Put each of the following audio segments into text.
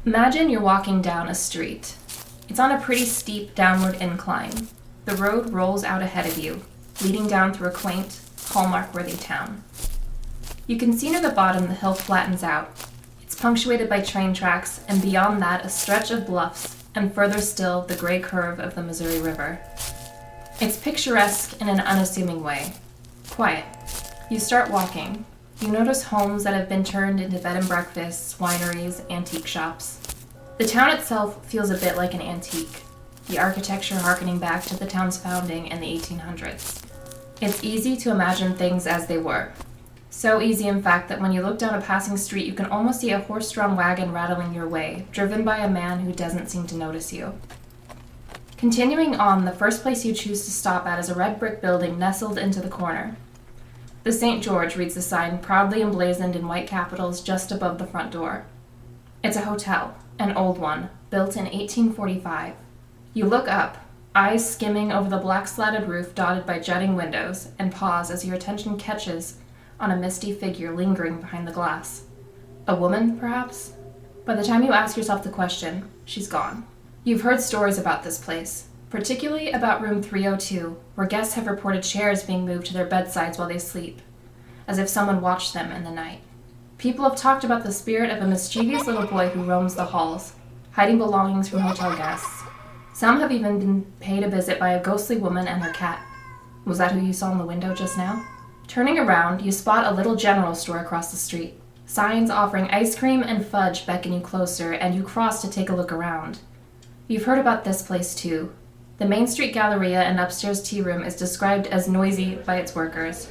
Imagine you're walking down a street. It's on a pretty steep downward incline. The road rolls out ahead of you, leading down through a quaint, hallmark-worthy town. You can see near the bottom the hill flattens out. It's punctuated by train tracks, and beyond that a stretch of bluffs, and further still the gray curve of the Missouri River. It's picturesque in an unassuming way. Quiet. You start walking. You notice homes that have been turned into bed and breakfasts, wineries, antique shops. The town itself feels a bit like an antique, the architecture harkening back to the town's founding in the 1800s. It's easy to imagine things as they were. So easy, in fact, that when you look down a passing street, you can almost see a horse-drawn wagon rattling your way, driven by a man who doesn't seem to notice you. Continuing on, the first place you choose to stop at is a red brick building nestled into the corner. The St. George reads the sign, proudly emblazoned in white capitals just above the front door. It's a hotel, an old one, built in 1845. You look up, eyes skimming over the black-slatted roof dotted by jutting windows, and pause as your attention catches on a misty figure lingering behind the glass. A woman, perhaps? By the time you ask yourself the question, she's gone. You've heard stories about this place, particularly about room 302, where guests have reported chairs being moved to their bedsides while they sleep, as if someone watched them in the night. People have talked about the spirit of a mischievous little boy who roams the halls, hiding belongings from hotel guests. Some have even been paid a visit by a ghostly woman and her cat. Was that who you saw in the window just now? Turning around, you spot a little general store across the street. Signs offering ice cream and fudge beckon you closer, and you cross to take a look around. You've heard about this place too. The Main Street Galleria and upstairs tea room is described as noisy by its workers.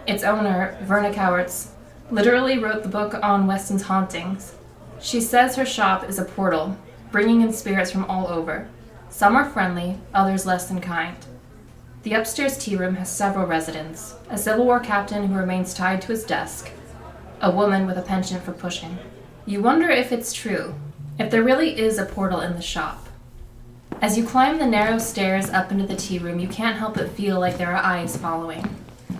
Its owner, Verna Cowarts, literally wrote the book on Weston's hauntings. She says her shop is a portal, bringing in spirits from all over. Some are friendly, others less than kind. The upstairs tea room has several residents, a Civil War captain who remains tied to his desk, a woman with a penchant for pushing. You wonder if it's true, if there really is a portal in the shop. As you climb the narrow stairs up into the tea room, you can't help but feel like there are eyes following.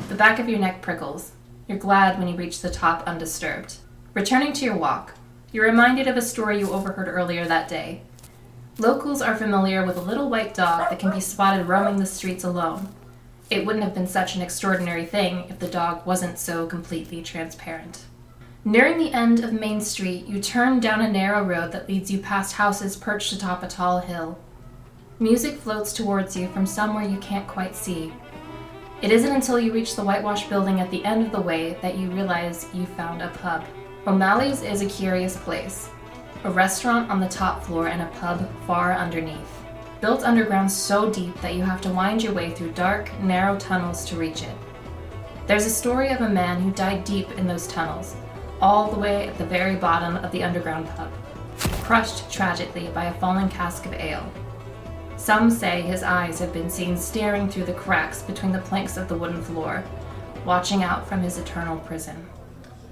The back of your neck prickles. You're glad when you reach the top undisturbed. Returning to your walk, you're reminded of a story you overheard earlier that day. Locals are familiar with a little white dog that can be spotted roaming the streets alone. It wouldn't have been such an extraordinary thing if the dog wasn't so completely transparent. Nearing the end of Main Street, you turn down a narrow road that leads you past houses perched atop a tall hill. Music floats towards you from somewhere you can't quite see. It isn't until you reach the whitewashed building at the end of the way that you realize you found a pub. O'Malley's is a curious place. A restaurant on the top floor and a pub far underneath. Built underground so deep that you have to wind your way through dark, narrow tunnels to reach it. There's a story of a man who died deep in those tunnels, all the way at the very bottom of the underground pub, crushed tragically by a falling cask of ale. Some say his eyes have been seen staring through the cracks between the planks of the wooden floor, watching out from his eternal prison.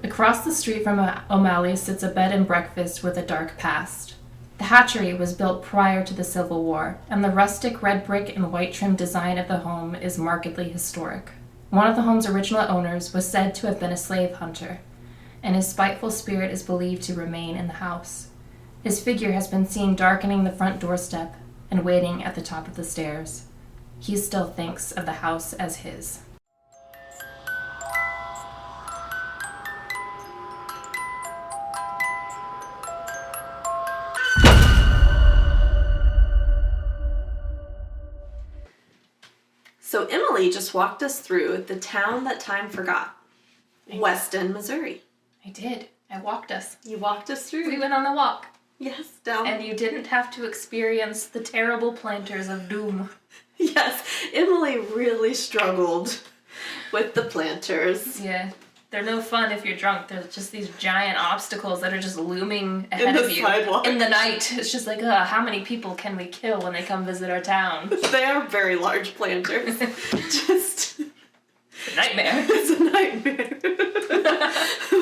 Across the street from O'Malley's sits a bed and breakfast with a dark past. The hatchery was built prior to the Civil War, and the rustic red brick and white trim design of the home is markedly historic. One of the home's original owners was said to have been a slave hunter, and his spiteful spirit is believed to remain in the house. His figure has been seen darkening the front doorstep and waiting at the top of the stairs. He still thinks of the house as his. So Emily just walked us through the town that time forgot. Weston, Missouri. I did. I walked us. You walked us through. We went on the walk. Yes, down. And you didn't have to experience the terrible planters of doom. Yes, Emily really struggled with the planters. Yeah. They're no fun if you're drunk. They're just these giant obstacles that are just looming ahead of you. Sidewalk. In the night. It's just like, how many people can we kill when they come visit our town? They are very large planters. Nightmare. It's a nightmare.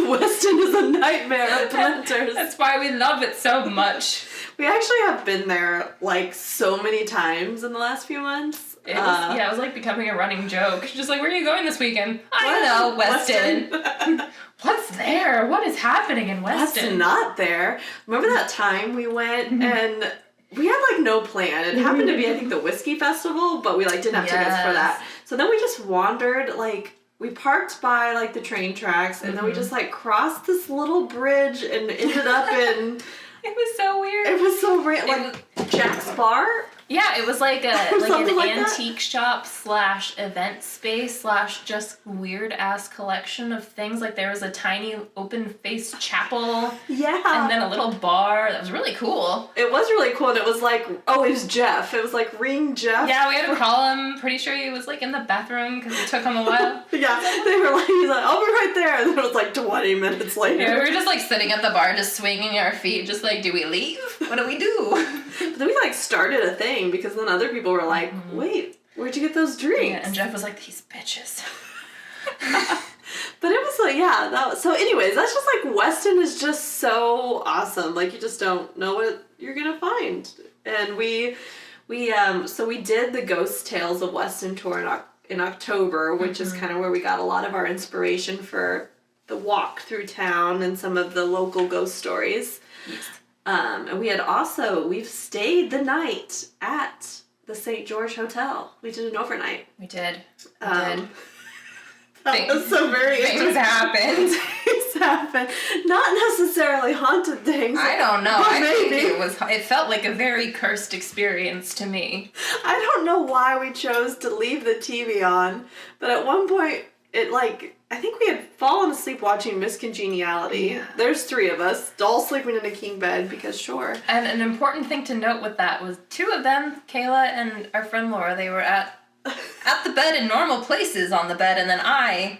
Weston is a nightmare of planters. That's why we love it so much. We actually have been there, like, so many times in the last few months. It was like becoming a running joke. Just like, where are you going this weekend? I don't know, Weston. What's there? What is happening in Weston? That's not there. Remember that time we went and we had, like, no plan. It happened to be, I think, the Whiskey Festival, but we, like, didn't have tickets for that. So then we just wandered, like, we parked by, like, the train tracks, and then we just, like, crossed this little bridge and ended up in... It was so weird. It was so weird. Like, Jack's Bar? Yeah, it was like an like antique shop / event space / just weird ass collection of things. Like there was a tiny open faced chapel. Yeah. And then a little bar. That was really cool. It was really cool, and it was like, oh, it was Jeff. It was like, ring Jeff. Yeah, we had to call him. Pretty sure he was like in the bathroom because it took him a while. Yeah, they were like, he's like, I'll be right there. And then it was like 20 minutes later. Yeah, we were just like sitting at the bar, just swinging our feet, just like, do we leave? What do we do? But then we like started a thing because then other people were like, wait, where'd you get those drinks? Yeah, and Jeff was like, these bitches. But it was like, yeah, so anyways, that's just like, Weston is just so awesome. Like, you just don't know what you're gonna find. And so we did the Ghost Tales of Weston tour in October, which is kind of where we got a lot of our inspiration for the walk through town and some of the local ghost stories. Yes. And we've stayed the night at the St. George Hotel. We did an overnight. We did. That was so very interesting. Things happened. Things happened. Not necessarily haunted things. I don't know. I think it felt like a very cursed experience to me. I don't know why we chose to leave the TV on, but at one point, I think we had fallen asleep watching Miss Congeniality. Yeah. There's 3 of us, all sleeping in a king bed because sure. And an important thing to note with that was 2 of them, Kayla and our friend Laura, they were at the bed in normal places on the bed, and then I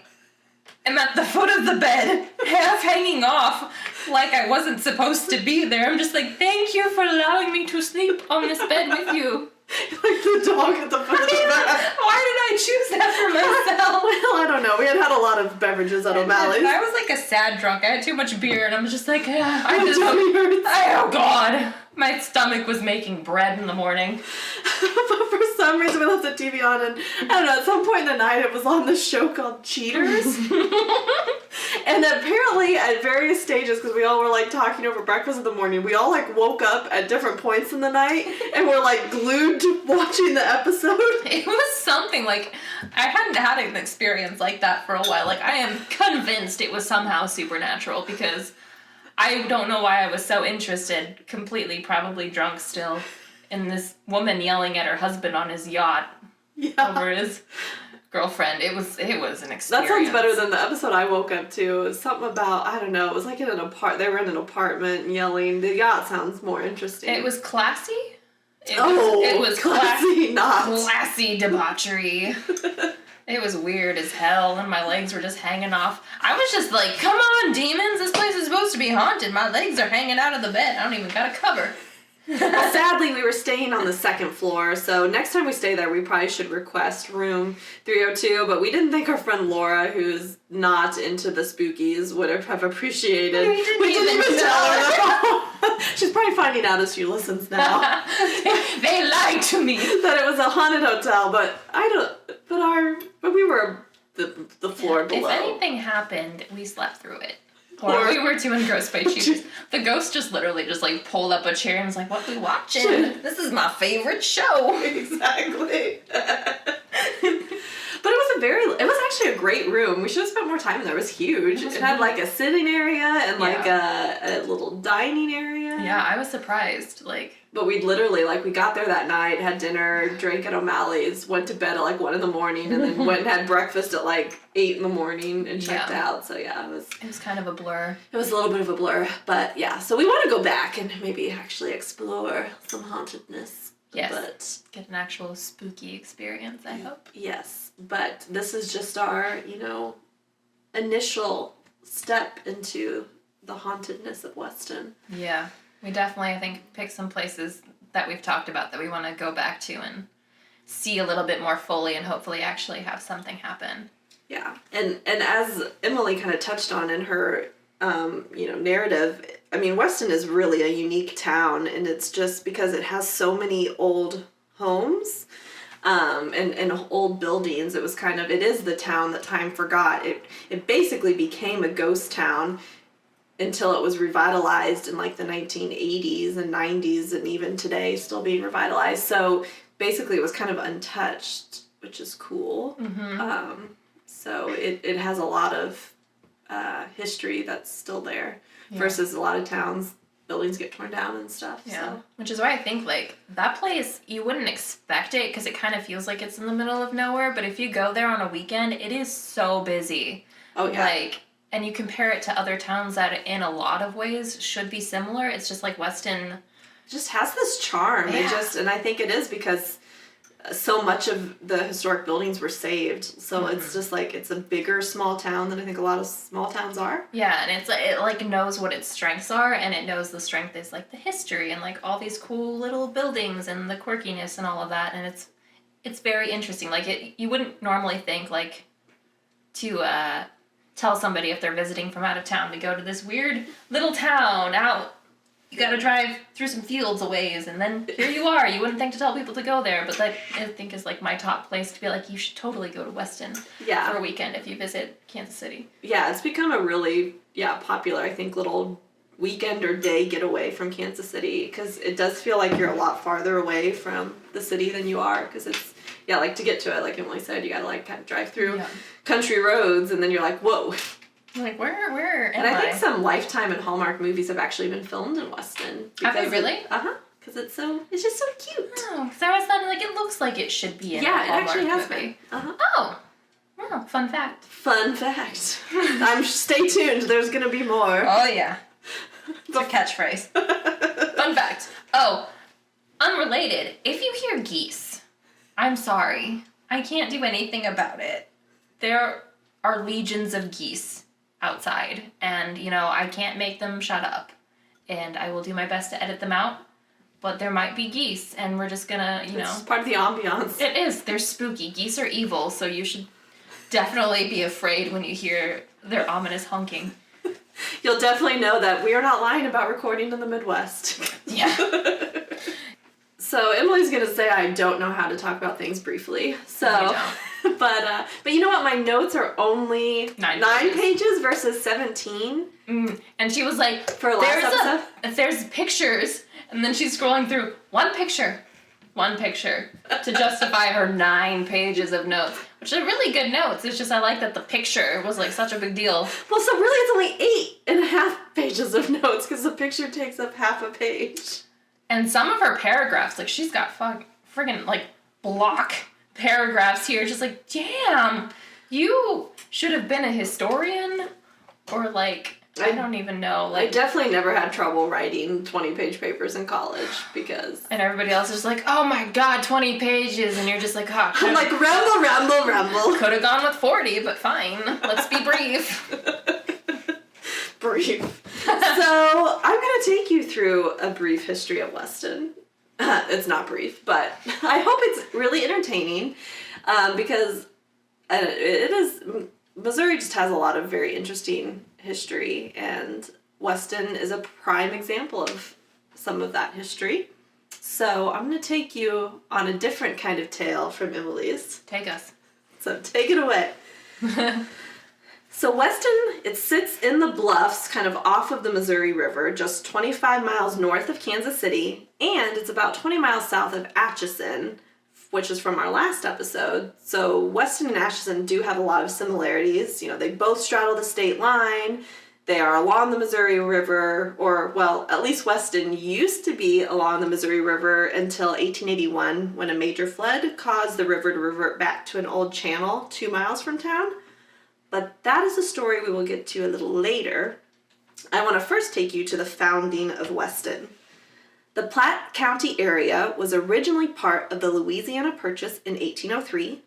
am at the foot of the bed, half hanging off, like I wasn't supposed to be there. I'm just like, thank you for allowing me to sleep on this bed with you. Like the dog at the foot of the bed. Why did I choose that for myself? Well, I don't know. We had a lot of beverages at O'Malley's. I was like a sad drunk. I had too much beer, and I was just like, oh God. My stomach was making bread in the morning. But for some reason we left the TV on, and I don't know, at some point in the night it was on this show called Cheaters. And apparently at various stages, because we all were like talking over breakfast in the morning, we all like woke up at different points in the night and were like glued to watching the episode. It was something like, I hadn't had an experience like that for a while. Like, I am convinced it was somehow supernatural because I don't know why I was so interested, completely probably drunk still, in this woman yelling at her husband on his yacht over his girlfriend. It was an experience. That sounds better than the episode I woke up to. It was something about, I don't know, it was like in they were in an apartment yelling. The yacht sounds more interesting. It was classy. It was classy, not classy debauchery. It was weird as hell, and my legs were just hanging off. I was just like, come on, demons, this place is supposed to be haunted. My legs are hanging out of the bed. I don't even got a cover. Sadly, we were staying on the 2nd floor, so next time we stay there, we probably should request room 302, but we didn't think our friend Laura, who's not into the spookies, would have appreciated. We didn't even tell her. She's probably finding out as she listens now. They lied to me. That it was a haunted hotel, but we were the floor below. If anything happened, we slept through it. Or we were too engrossed by Cheaters. The ghost just literally just like pulled up a chair and was like, what we watching? This is my favorite show. Exactly. But it was actually a great room. We should have spent more time in there. It was huge. It had like a sitting area and like a little dining area. Yeah, I was surprised. But we literally, we got there that night, had dinner, drank at O'Malley's, went to bed at 1 in the morning, and then went and had breakfast at 8 in the morning and checked out. So yeah, it was kind of a blur. It was a little bit of a blur, but yeah. So we want to go back and maybe actually explore some hauntedness. Yes. But get an actual spooky experience, I hope. Yes, but this is just our, initial step into the hauntedness of Weston. Yeah. We definitely, I think, picked some places that we've talked about that we want to go back to and see a little bit more fully and hopefully actually have something happen. Yeah. And as Emily kind of touched on in her, narrative, I mean, Weston is really a unique town, and it's just because it has so many old homes and old buildings. It is the town that time forgot. It basically became a ghost town until it was revitalized in like the 1980s and 90s, and even today still being revitalized. So basically it was kind of untouched, which is cool. Mm-hmm. So it has a lot of history that's still there versus a lot of towns, buildings get torn down and stuff. Yeah, so. Which is why I think like that place, you wouldn't expect it because it kind of feels like it's in the middle of nowhere, but if you go there on a weekend, it is so busy. Oh yeah. Like, and you compare it to other towns that in a lot of ways should be similar. It's just like Weston just has this charm. Yeah. And I think it is because so much of the historic buildings were saved. So it's just like, it's a bigger small town than I think a lot of small towns are. Yeah, and it like knows what its strengths are, and it knows the strength is like the history and like all these cool little buildings and the quirkiness and all of that, and it's very interesting. Like you wouldn't normally think like to tell somebody if they're visiting from out of town to go to this weird little town out. You gotta drive through some fields a ways, and then here you are. You wouldn't think to tell people to go there, but that I think is like my top place to be like, you should totally go to Weston for a weekend if you visit Kansas City. Yeah, it's become a really, popular, I think, little weekend or day getaway from Kansas City, because it does feel like you're a lot farther away from the city than you are, because it's, like to get to it, like Emily said, you gotta like kind of drive through country roads, and then you're like, whoa. Like, where am I? And I think some Lifetime and Hallmark movies have actually been filmed in Weston. Have they really? Because it's just so cute. Oh, because I was thought like it looks like it should be in a Hallmark it actually has movie. been. Oh, fun fact. Fun fact. Stay tuned. There's gonna be more. Oh yeah, it's a catchphrase. Fun fact. Oh, unrelated. If you hear geese, I'm sorry. I can't do anything about it. There are legions of geese outside, and I can't make them shut up, and I will do my best to edit them out, but there might be geese, and we're just gonna it's part of the ambiance. It is. They're spooky. Geese are evil, so you should definitely be afraid when you hear their ominous honking. You'll definitely know that we are not lying about recording in the Midwest. Yeah. So Emily's gonna say I don't know how to talk about things briefly. So You don't. But you know what? My notes are only 9 pages versus 17. And she was like, for last episode, there's pictures, and then she's scrolling through one picture to justify her 9 pages of notes, which are really good notes. It's just I like that the picture was like such a big deal. Well, so really it's only 8.5 pages of notes because the picture takes up half a page. And some of her paragraphs, like she's got friggin' like block paragraphs here, just like, damn, you should have been a historian, or like, I don't even know. Like, I definitely never had trouble writing 20-page papers in college because... And everybody else is like, oh my god, 20 pages, and you're just like, oh, I'm like, ramble. Could have gone with 40, but fine. Let's be brief. Brief. So, I'm going to take you through a brief history of Weston. It's not brief, but I hope it's really entertaining because it is... Missouri just has a lot of very interesting history, and Weston is a prime example of some of that history. So I'm going to take you on a different kind of tale from Emily's. Take us. So take it away. So Weston, it sits in the bluffs kind of off of the Missouri River, just 25 miles north of Kansas City, and it's about 20 miles south of Atchison, which is from our last episode. So Weston and Atchison do have a lot of similarities. You know, they both straddle the state line. They are along the Missouri River, or, well, at least Weston used to be along the Missouri River until 1881, when a major flood caused the river to revert back to an old channel 2 miles from town. But that is a story we will get to a little later. I want to first take you to the founding of Weston. The Platte County area was originally part of the Louisiana Purchase in 1803.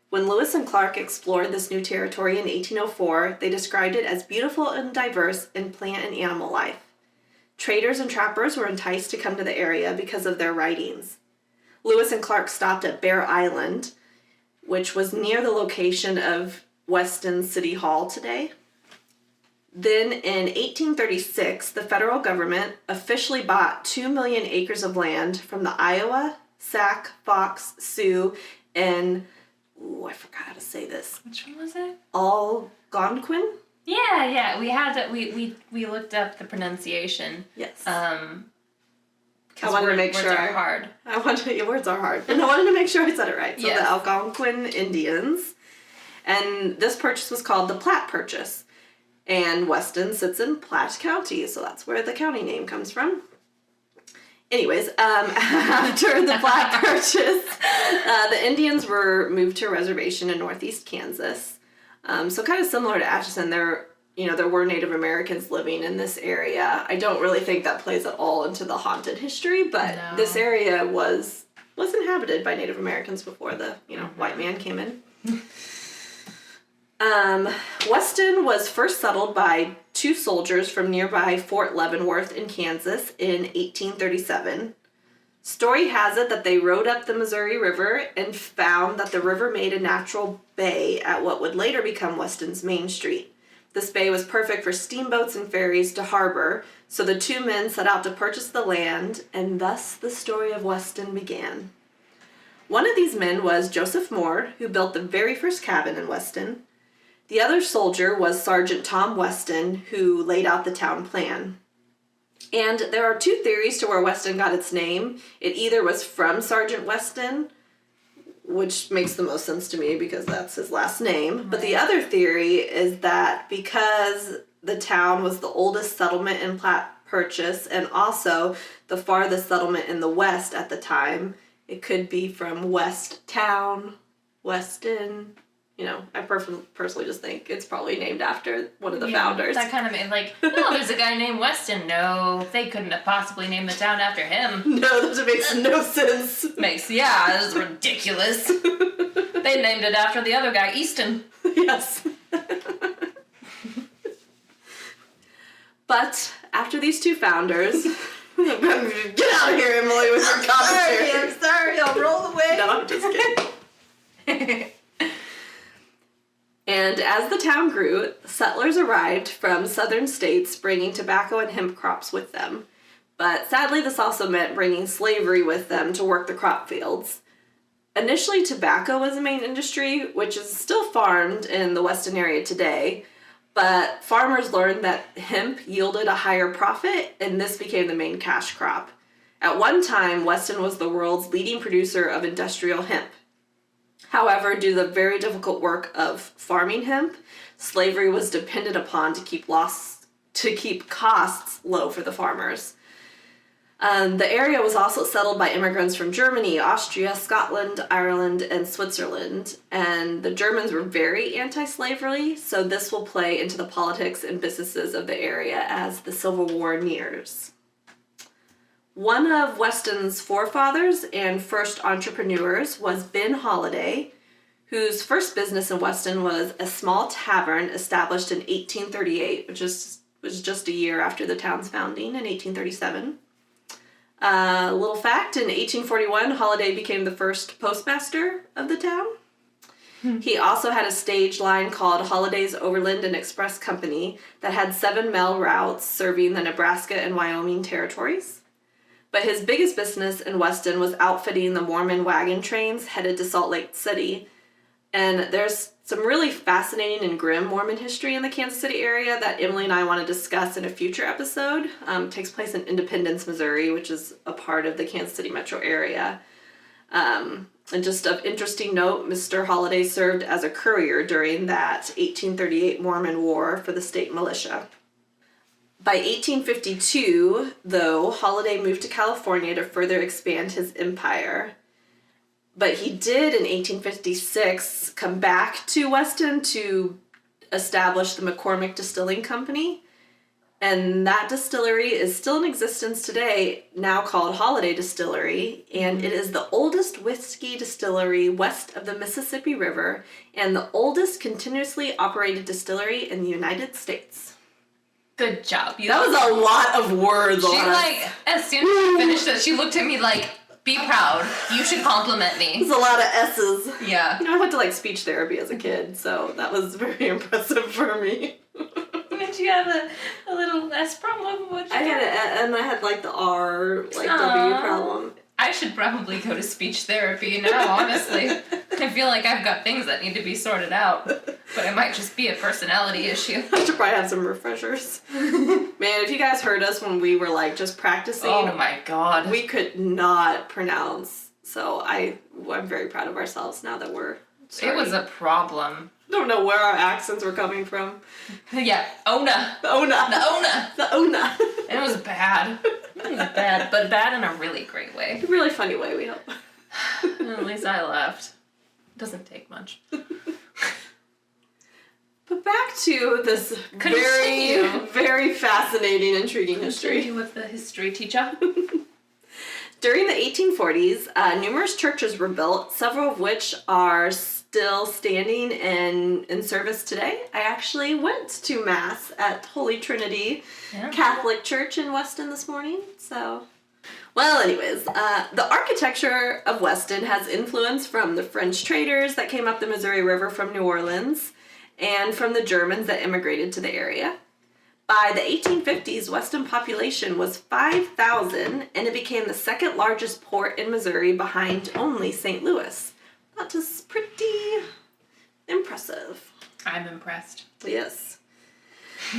When Lewis and Clark explored this new territory in 1804, they described it as beautiful and diverse in plant and animal life. Traders and trappers were enticed to come to the area because of their writings. Lewis and Clark stopped at Bear Island, which was near the location of Weston City Hall today. Then in 1836, the federal government officially bought 2 million acres of land from the Iowa, Sac, Fox, Sioux, and, I forgot how to say this. Which one was it? Algonquin? Yeah. We had to, we looked up the pronunciation. Yes. I wanted to make sure. Words are hard. Words are hard. And I wanted to make sure I said it right. So yes. The Algonquin Indians. And this purchase was called the Platte Purchase. And Weston sits in Platte County, so that's where the county name comes from. Anyways, after the Platte Purchase, the Indians were moved to a reservation in northeast Kansas. So kind of similar to Atchison, there were Native Americans living in this area. I don't really think that plays at all into the haunted history, but This area was inhabited by Native Americans before the white man came in. Weston was first settled by 2 soldiers from nearby Fort Leavenworth in Kansas in 1837. Story has it that they rode up the Missouri River and found that the river made a natural bay at what would later become Weston's Main Street. This bay was perfect for steamboats and ferries to harbor, so the 2 men set out to purchase the land, and thus the story of Weston began. One of these men was Joseph Moore, who built the very first cabin in Weston. The other soldier was Sergeant Tom Weston, who laid out the town plan. And there are 2 theories to where Weston got its name. It either was from Sergeant Weston, which makes the most sense to me because that's his last name. Right. But the other theory is that because the town was the oldest settlement in Platte Purchase and also the farthest settlement in the West at the time, it could be from West Town, Weston. I personally just think it's probably named after one of the founders. That kind of made there's a guy named Weston. No, they couldn't have possibly named the town after him. No, that makes no sense. This is ridiculous. They named it after the other guy, Easton. Yes. But after these 2 founders... Get out of here, Emily, with your commentary. I'm sorry, I'll roll away. No, I'm just kidding. And as the town grew, settlers arrived from southern states bringing tobacco and hemp crops with them. But sadly, this also meant bringing slavery with them to work the crop fields. Initially, tobacco was the main industry, which is still farmed in the Weston area today. But farmers learned that hemp yielded a higher profit, and this became the main cash crop. At one time, Weston was the world's leading producer of industrial hemp. However, due to the very difficult work of farming hemp, slavery was depended upon to keep costs low for the farmers. The area was also settled by immigrants from Germany, Austria, Scotland, Ireland, and Switzerland. And the Germans were very anti-slavery, so this will play into the politics and businesses of the area as the Civil War nears. One of Weston's forefathers and first entrepreneurs was Ben Holliday, whose first business in Weston was a small tavern established in 1838, which was just a year after the town's founding in 1837. Little fact, in 1841, Holliday became the first postmaster of the town. He also had a stage line called Holliday's Overland and Express Company that had 7 mail routes serving the Nebraska and Wyoming territories. But his biggest business in Weston was outfitting the Mormon wagon trains headed to Salt Lake City. And there's some really fascinating and grim Mormon history in the Kansas City area that Emily and I want to discuss in a future episode. It takes place in Independence, Missouri, which is a part of the Kansas City metro area. And just of interesting note, Mr. Holliday served as a courier during that 1838 Mormon War for the state militia. By 1852, though, Holliday moved to California to further expand his empire. But he did, in 1856, come back to Weston to establish the McCormick Distilling Company. And that distillery is still in existence today, now called Holliday Distillery. And it is the oldest whiskey distillery west of the Mississippi River and the oldest continuously operated distillery in the United States. Good job. That was a lot of words. She, as soon as she finished it, she looked at me like, Be proud. You should compliment me. There's a lot of S's. Yeah. I went to like speech therapy as a kid, so that was very impressive for me. Did you have a little S problem? I had like the R, like W problem. I should probably go to speech therapy now, honestly. I feel like I've got things that need to be sorted out, but it might just be a personality issue. I should probably have some refreshers. Man, if you guys heard us when we were like just practicing, oh my god, we could not pronounce. So I'm very proud of ourselves now that we're starting. It was a problem. Don't know where our accents were coming from. Yeah, Ona. The Ona. The Ona. The Ona. It was bad. It was bad, but bad in a really great way. A really funny way, we hope. At least I laughed. Doesn't take much. But back to this Continue. very, very fascinating, intriguing history. Continue with the history teacher. During the 1840s, numerous churches were built, several of which are still standing and in service today. I actually went to Mass at Holy Trinity Catholic Church in Weston this morning, so... Well, anyways, the architecture of Weston has influence from the French traders that came up the Missouri River from New Orleans and from the Germans that immigrated to the area. By the 1850s, Weston population was 5,000, and it became the second largest port in Missouri behind only St. Louis. That is pretty impressive. I'm impressed. Yes.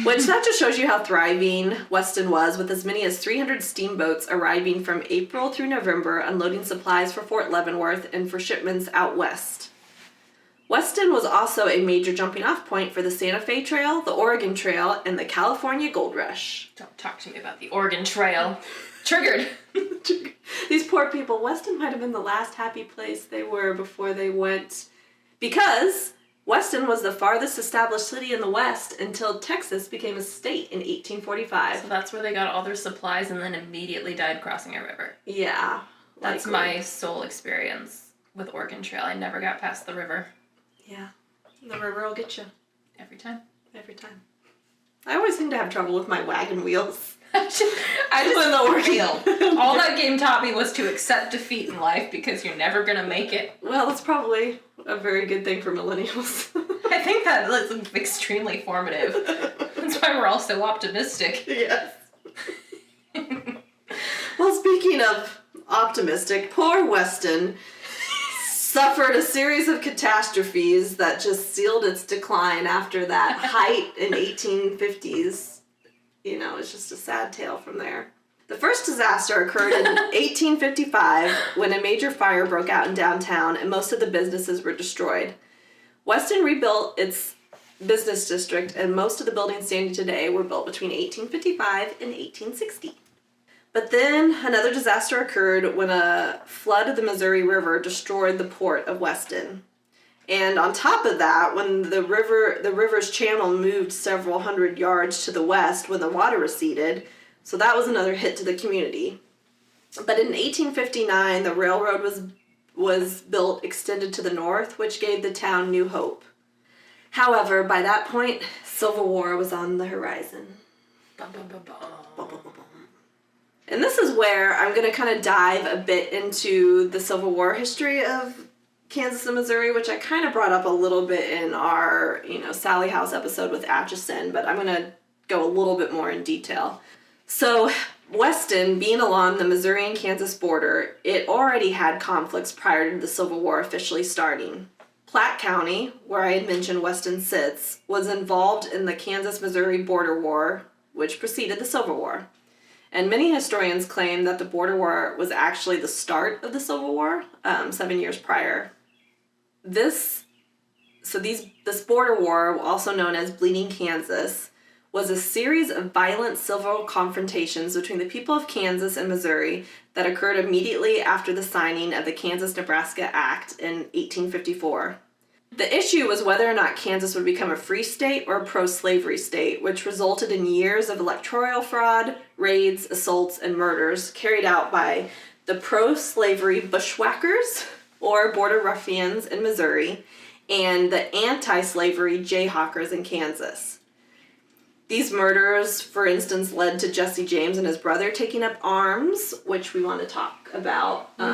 Which that just shows you how thriving Weston was, with as many as 300 steamboats arriving from April through November, unloading supplies for Fort Leavenworth and for shipments out west. Weston was also a major jumping-off point for the Santa Fe Trail, the Oregon Trail, and the California Gold Rush. Don't talk to me about the Oregon Trail. Triggered. These poor people. Weston might have been the last happy place they were before they went, because Weston was the farthest established city in the West until Texas became a state in 1845. So that's where they got all their supplies and then immediately died crossing a river. Yeah. That's my sole experience with Oregon Trail. I never got past the river. Yeah. The river will get you. Every time. Every time. I always seem to have trouble with my wagon wheels. I just failed. All that game taught me was to accept defeat in life because you're never going to make it. Well, that's probably a very good thing for millennials. I think that is extremely formative. That's why we're all so optimistic. Yes. Well, speaking of optimistic, poor Weston suffered a series of catastrophes that just sealed its decline after that height in 1850s. You know, it's just a sad tale from there. The first disaster occurred in 1855 when a major fire broke out in downtown and most of the businesses were destroyed. Weston rebuilt its business district, and most of the buildings standing today were built between 1855 and 1860. But then another disaster occurred when a flood of the Missouri River destroyed the port of Weston. And on top of that, when the river's channel moved several hundred yards to the west when the water receded, so that was another hit to the community. But in 1859, the railroad was built, extended to the north, which gave the town new hope. However, by that point, Civil War was on the horizon. Bum, bum, bum, bum. Bum, bum, bum, bum. And this is where I'm going to kind of dive a bit into the Civil War history of Kansas and Missouri, which I kind of brought up a little bit in our, Sally House episode with Atchison, but I'm going to go a little bit more in detail. So, Weston, being along the Missouri and Kansas border, it already had conflicts prior to the Civil War officially starting. Platte County, where I had mentioned Weston sits, was involved in the Kansas-Missouri border war, which preceded the Civil War. And many historians claim that the border war was actually the start of the Civil War, 7 years prior. This border war, also known as Bleeding Kansas, was a series of violent civil confrontations between the people of Kansas and Missouri that occurred immediately after the signing of the Kansas-Nebraska Act in 1854. The issue was whether or not Kansas would become a free state or a pro-slavery state, which resulted in years of electoral fraud, raids, assaults, and murders carried out by the pro-slavery bushwhackers, or border ruffians in Missouri, and the anti-slavery jayhawkers in Kansas. These murders, for instance, led to Jesse James and his brother taking up arms, which we want to talk about. I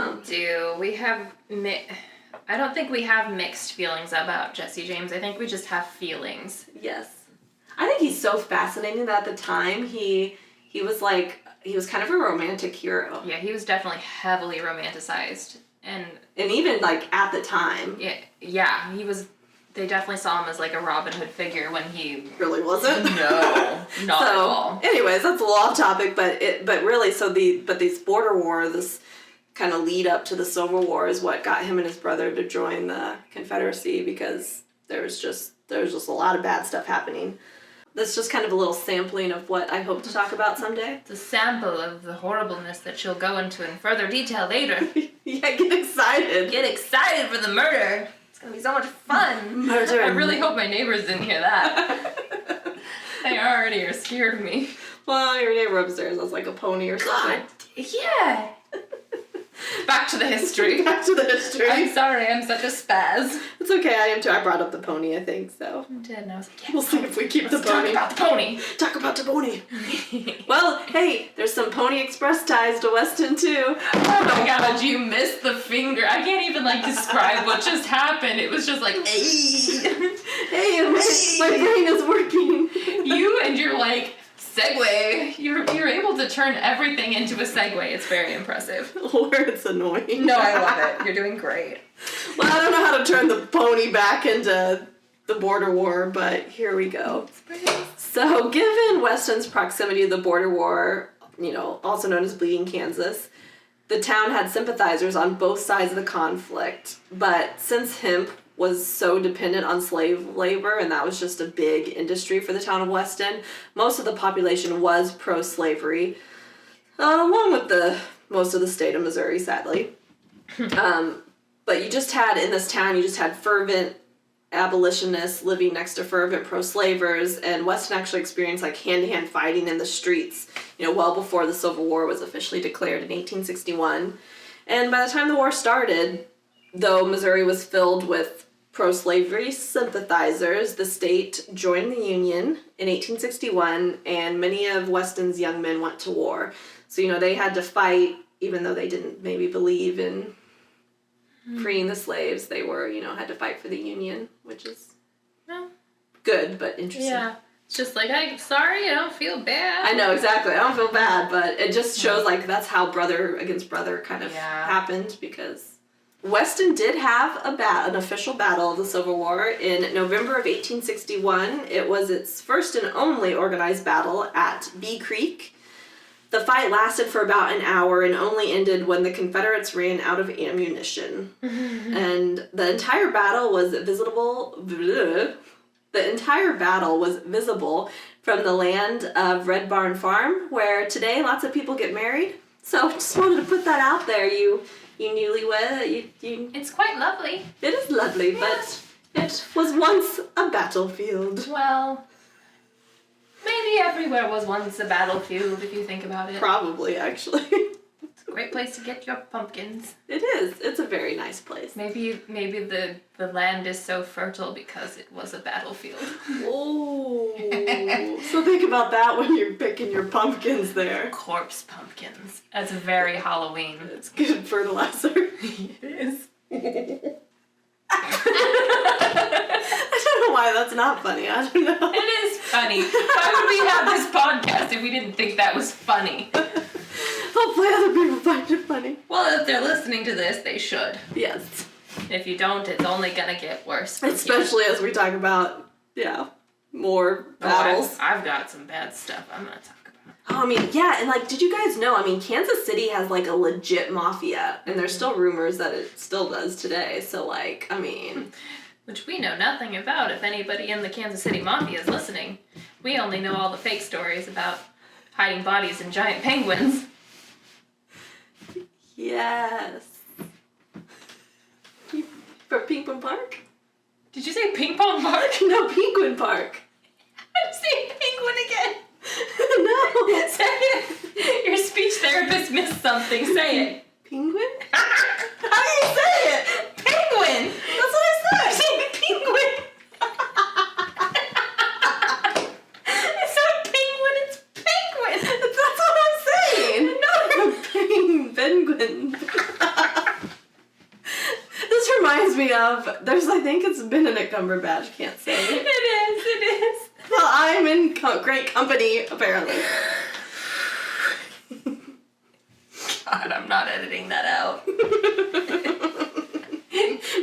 don't think we have mixed feelings about Jesse James. I think we just have feelings. Yes. I think he's so fascinating that at the time he was kind of a romantic hero. Yeah, he was definitely heavily romanticized. And even, like, at the time. Yeah, he was... They definitely saw him as, like, a Robin Hood figure when he... Really wasn't? No, not at all. Anyways, that's a little off topic, but really, these border war, this kind of lead up to the Civil War is what got him and his brother to join the Confederacy, because there was just a lot of bad stuff happening. That's just kind of a little sampling of what I hope to talk about someday. It's a sample of the horribleness that she'll go into in further detail later. Yeah, get excited. Get excited for the murder. It's gonna be so much fun. Murder. I really hope my neighbors didn't hear that. They already are scared of me. Well, your neighbor upstairs was like a pony or something. God, yeah. Back to the history. Back to the history. I'm sorry, I'm such a spaz. It's okay, I am too. I brought up the pony, I think, so. I did, and I was like, yeah, we'll see if we keep the pony. Talk about the pony. Talk about the pony. Well, hey, there's some Pony Express ties to Weston, too. Oh my god, you missed the finger. I can't even, like, describe what just happened. It was just like, hey. Hey, my brain is working. You and your, like, segue. You're able to turn everything into a segue. It's very impressive. Or it's annoying. No, I love it. You're doing great. Well, I don't know how to turn the pony back into the border war, but here we go. So, given Weston's proximity to the border war, also known as Bleeding Kansas, the town had sympathizers on both sides of the conflict. But since hemp was so dependent on slave labor, and that was just a big industry for the town of Weston, most of the population was pro-slavery, along with most of the state of Missouri, sadly. But in this town, you just had fervent abolitionists living next to fervent pro-slavers, and Weston actually experienced, like, hand-to-hand fighting in the streets, well before the Civil War was officially declared in 1861. And by the time the war started, though Missouri was filled with pro-slavery sympathizers, the state joined the Union in 1861, and many of Weston's young men went to war. So, they had to fight, even though they didn't maybe believe in freeing the slaves. They were, had to fight for the Union, which is good, but interesting. Yeah. It's just like, I'm sorry, I don't feel bad. I know, exactly. I don't feel bad, but it just shows, like, that's how brother against brother kind of happened, because Weston did have an official battle of the Civil War in November of 1861. It was its first and only organized battle at Bee Creek. The fight lasted for about an hour and only ended when the Confederates ran out of ammunition. And the entire battle was visible from the land of Red Barn Farm, where today lots of people get married. So just wanted to put that out there, you newlywed. It's quite lovely. It is lovely, but it was once a battlefield. Well, maybe everywhere was once a battlefield, if you think about it. Probably, actually. It's a great place to get your pumpkins. It is. It's a very nice place. Maybe the land is so fertile because it was a battlefield. Oh. So think about that when you're picking your pumpkins there. Corpse pumpkins. That's very Halloween. It's good fertilizer. It is. I don't know why that's not funny. I don't know. It is funny. Why would we have this podcast if we didn't think that was funny? Hopefully other people find it funny. Well, if they're listening to this, they should. Yes. If you don't, it's only gonna get worse. Especially as we talk about, more battles. I've got some bad stuff I'm gonna talk about. Oh, I mean, yeah, and, like, did you guys know, Kansas City has, like, a legit mafia, and there's still rumors that it still does today, so, like, Which we know nothing about. If anybody in the Kansas City Mafia is listening, we only know all the fake stories about hiding bodies and giant penguins. Yes. For Penguin Park? Did you say Ping Pong Park? No, Penguin Park. I'm saying penguin again. No. Say it. Your speech therapist missed something. Say it. Penguin? How do you say it? Penguin. That's what I said. Penguin. It me of, I think it's Benedict Cumberbatch, can't say. It is. Well, I'm in great company, apparently. God, I'm not editing that out.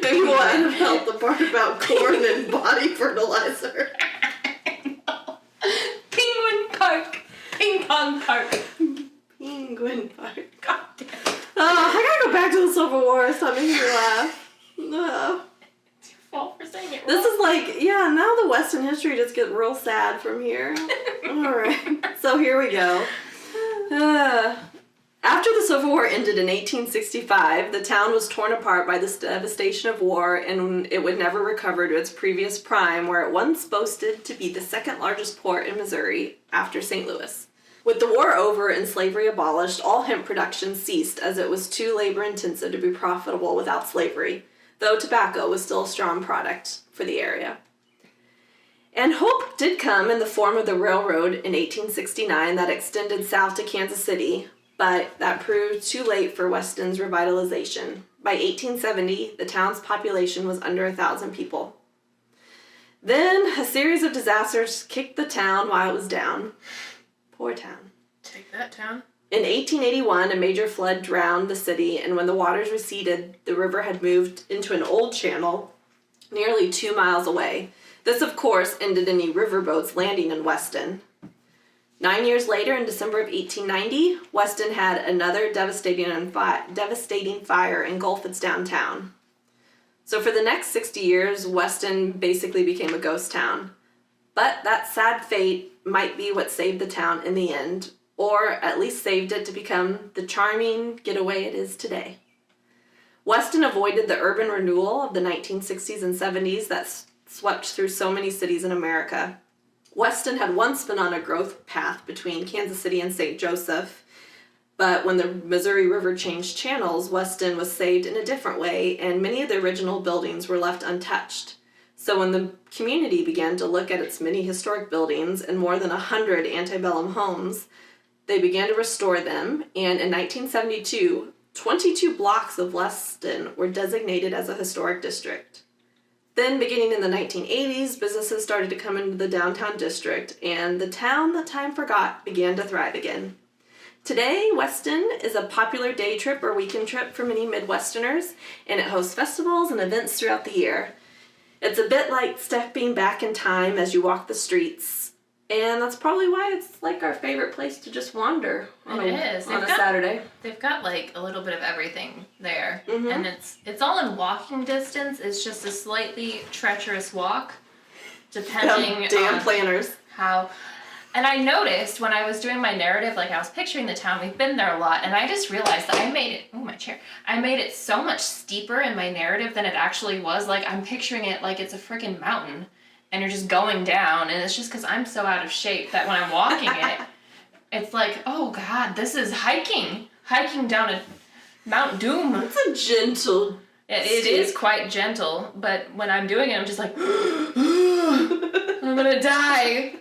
Maybe we'll edit out the part about corn and body fertilizer. Penguin Park. Ping pong park. Penguin Park. God damn. I gotta go back to the Civil War. Stop making me laugh. It's your fault for saying it wrong. This is like, yeah, now the Weston history just gets real sad from here. Alright, so here we go. After the Civil War ended in 1865, the town was torn apart by the devastation of war, and it would never recover to its previous prime, where it once boasted to be the second largest port in Missouri after St. Louis. With the war over and slavery abolished, all hemp production ceased as it was too labor-intensive to be profitable without slavery, though tobacco was still a strong product for the area. And hope did come in the form of the railroad in 1869 that extended south to Kansas City, but that proved too late for Weston's revitalization. By 1870, the town's population was under 1,000 people. Then, a series of disasters kicked the town while it was down. Poor town. Take that, town. In 1881, a major flood drowned the city, and when the waters receded, the river had moved into an old channel nearly 2 miles away. This, of course, ended any riverboats landing in Weston. 9 years later, in December of 1890, Weston had another devastating fire engulf its downtown. So for the next 60 years, Weston basically became a ghost town. But that sad fate might be what saved the town in the end, or at least saved it to become the charming getaway it is today. Weston avoided the urban renewal of the 1960s and 70s that swept through so many cities in America. Weston had once been on a growth path between Kansas City and St. Joseph, but when the Missouri River changed channels, Weston was saved in a different way, and many of the original buildings were left untouched. So when the community began to look at its many historic buildings and more than 100 antebellum homes, they began to restore them, and in 1972, 22 blocks of Weston were designated as a historic district. Then, beginning in the 1980s, businesses started to come into the downtown district, and the town that time forgot began to thrive again. Today, Weston is a popular day trip or weekend trip for many Midwesterners, and it hosts festivals and events throughout the year. It's a bit like stepping back in time as you walk the streets, and that's probably why it's like our favorite place to just wander on a Saturday. They've got like a little bit of everything there, Mm-hmm. and it's all in walking distance. It's just a slightly treacherous walk, depending on planners. how. And I noticed when I was doing my narrative, like I was picturing the town, we've been there a lot, and I just realized that I made it so much steeper in my narrative than it actually was. Like, I'm picturing it like it's a freaking mountain, and you're just going down, and it's just because I'm so out of shape that when I'm walking it, it's like, oh God, this is hiking down a Mount Doom. It's a gentle It is quite gentle, but when I'm doing it, I'm just like, I'm gonna die.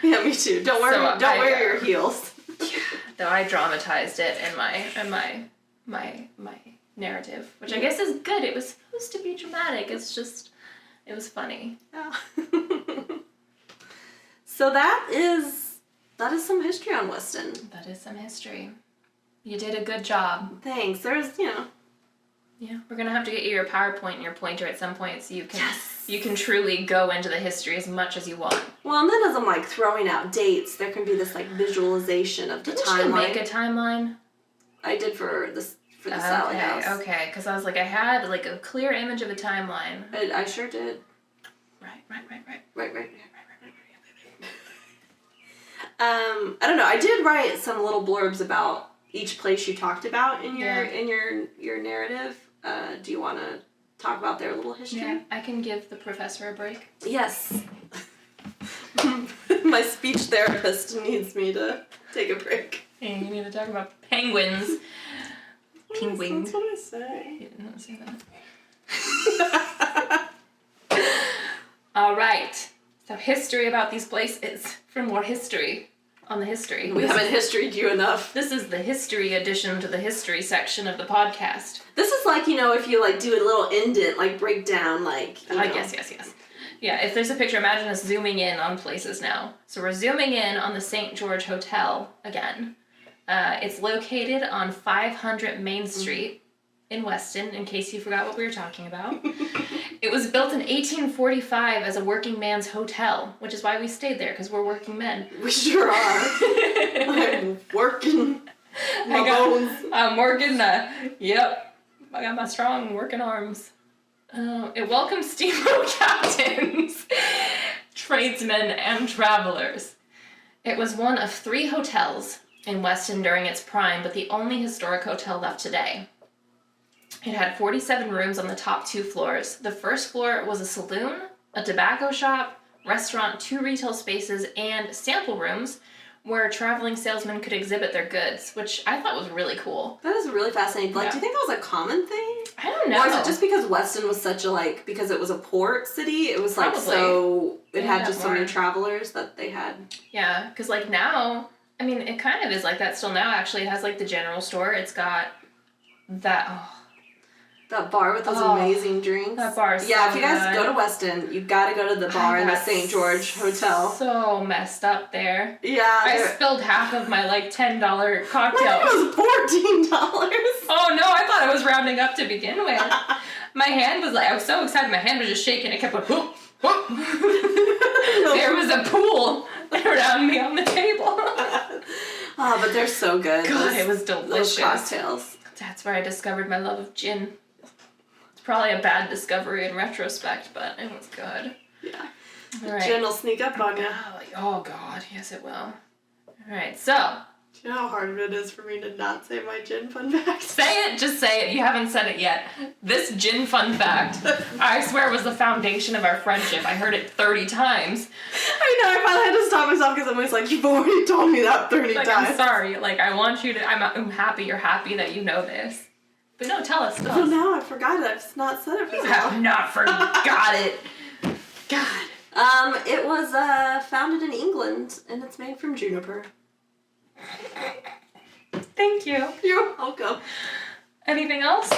Yeah, me too. Don't wear your heels. Though I dramatized it in my narrative, which I guess is good. It was supposed to be dramatic. It's just, it was funny. Yeah. So that is some history on Weston. That is some history. You did a good job. Thanks. There's, Yeah, we're gonna have to get you your PowerPoint and your pointer at some point so you can truly go into the history as much as you want. Well, and then as I'm like throwing out dates, there can be this like visualization of the timeline. Didn't you make a timeline? I did for the Salad House. Okay, because I was like, I had like a clear image of a timeline. I sure did. Right. I don't know. I did write some little blurbs about each place you talked about in your narrative. Do you want to talk about their little history? Yeah, I can give the professor a break. Yes. My speech therapist needs me to take a break. Hey, you need to talk about penguins. Penguins. That's what I say. You didn't say that. All right. So history about these places. For more history. on the history. We haven't historied you enough. This is the history addition to the history section of the podcast. This is like, you know, if you like do a little indent, like breakdown, like, you know. Yes. Yeah, if there's a picture, imagine us zooming in on places now. So we're zooming in on the St. George Hotel again. It's located on 500 Main Street in Weston, in case you forgot what we were talking about. It was built in 1845 as a working man's hotel, which is why we stayed there, because we're working men. We sure are. I'm working my bones. I'm working yep. I got my strong working arms. It welcomes steamboat captains, tradesmen, and travelers. It was one of 3 hotels in Weston during its prime, but the only historic hotel left today. It had 47 rooms on the top 2 floors. The first floor was a saloon, a tobacco shop, restaurant, 2 retail spaces, and sample rooms where traveling salesmen could exhibit their goods, which I thought was really cool. That is really fascinating. Like, do you think that was a common thing? I don't know. Or is it just because Weston was such a, like, because it was a port city, it was, like, Probably. so, it had just more. so many travelers that they had. Yeah, because, like, now, I mean, it kind of is like that still now, actually. It has, like, the general store. It's got that, That bar with those amazing drinks. That bar is Yeah, so if you guys good. go to Weston, you gotta go to the bar in the St. George Hotel. So messed up there. Yeah. I spilled half of my, like, $10 cocktail. It was $14. Oh, no, I thought I was rounding up to begin with. My hand was like, I was so excited, my hand was just shaking. It kept going, whoop, whoop. There was a pool around me on the table. Oh, but they're so good. God, it was delicious. Those cocktails. That's where I discovered my love of gin. It's probably a bad discovery in retrospect, but it was good. Yeah. All right. Gin will sneak up on you. Oh, God. Yes, it will. All right, so. Do you know how hard it is for me to not say my gin fun fact? Say it. Just say it. You haven't said it yet. This gin fun fact, I swear, was the foundation of our friendship. I heard it 30 times. I know. I finally had to stop myself because I'm always like, you've already told me that 30 Like, times. I'm sorry. Like, I want you to. I'm happy. You're happy that you know this. But no, tell us. Oh, no, I forgot it. I've not said it for You so have long. not forgot it. God. It was founded in England, and it's made from juniper. Thank you. You're welcome. Anything else?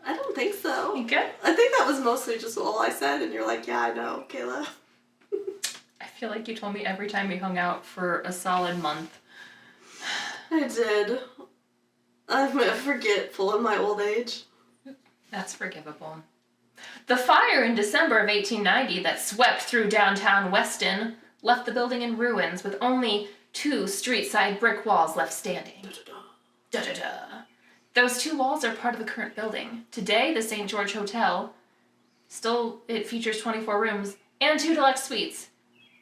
I don't think so. You good? I think that was mostly just all I said, and you're like, yeah, I know, Kayla. I feel like you told me every time we hung out for a solid month. I did. I'm forgetful in my old age. That's forgivable. The fire in December of 1890 that swept through downtown Weston left the building in ruins with only 2 street-side brick walls left standing. Da-da-da. Those 2 walls are part of the current building. Today, the St. George Hotel, it features 24 rooms and 2 deluxe suites.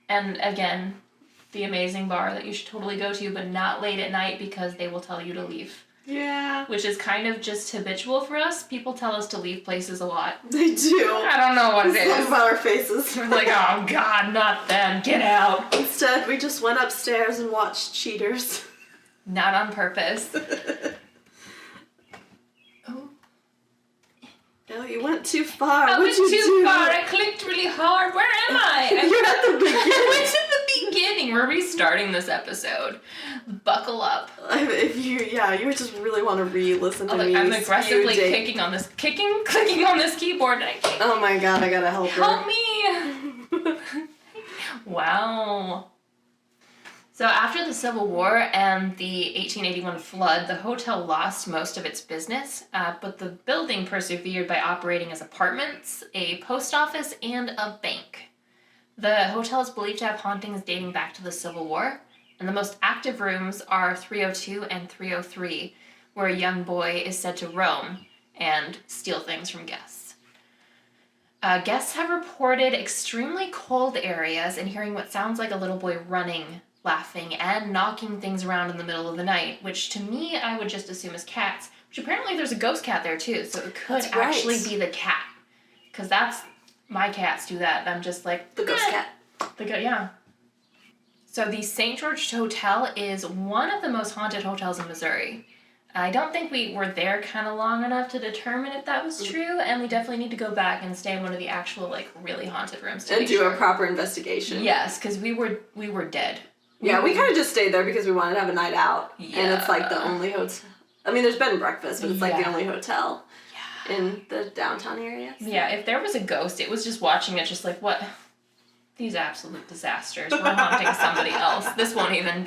And again, the amazing bar that you should totally go to, but not late at night because they will tell you to leave. Yeah. Which is kind of just habitual for us. People tell us to leave places a lot. They do. I don't know what it It's is. about our faces. We're like, oh God, not them. Get out. Instead, we just went upstairs and watched Cheaters. Not on purpose. No, you went too far. I went What'd you too do? far. I clicked really hard. Where am I? You're at the beginning. I went to the beginning. We're restarting this episode. Buckle up. You would just really want to re-listen to me. I'm aggressively clicking on this keyboard. And I can't. Oh my God, I gotta help her. Help me! Wow. So after the Civil War and the 1881 flood, the hotel lost most of its business, but the building persevered by operating as apartments, a post office, and a bank. The hotel is believed to have hauntings dating back to the Civil War, and the most active rooms are 302 and 303, where a young boy is said to roam and steal things from guests. Guests have reported extremely cold areas and hearing what sounds like a little boy running, laughing, and knocking things around in the middle of the night, which to me I would just assume is cats, which apparently there's a ghost cat there too, so it could actually be the cat. Because my cats do that. I'm just like... The ghost cat. Yeah. So the St. George Hotel is one of the most haunted hotels in Missouri. I don't think we were there kind of long enough to determine if that was true, and we definitely need to go back and stay in one of the actual, like, really haunted rooms. And do a proper investigation. Yes, because we were dead. Yeah, we kind of just stayed there because we wanted to have a night out. Yeah. And it's like the only hotel. I mean, there's bed and breakfast, but it's like the only hotel in the downtown area. So. Yeah, if there was a ghost, it was just watching it just like, what? These absolute disasters. We're haunting somebody else. This won't even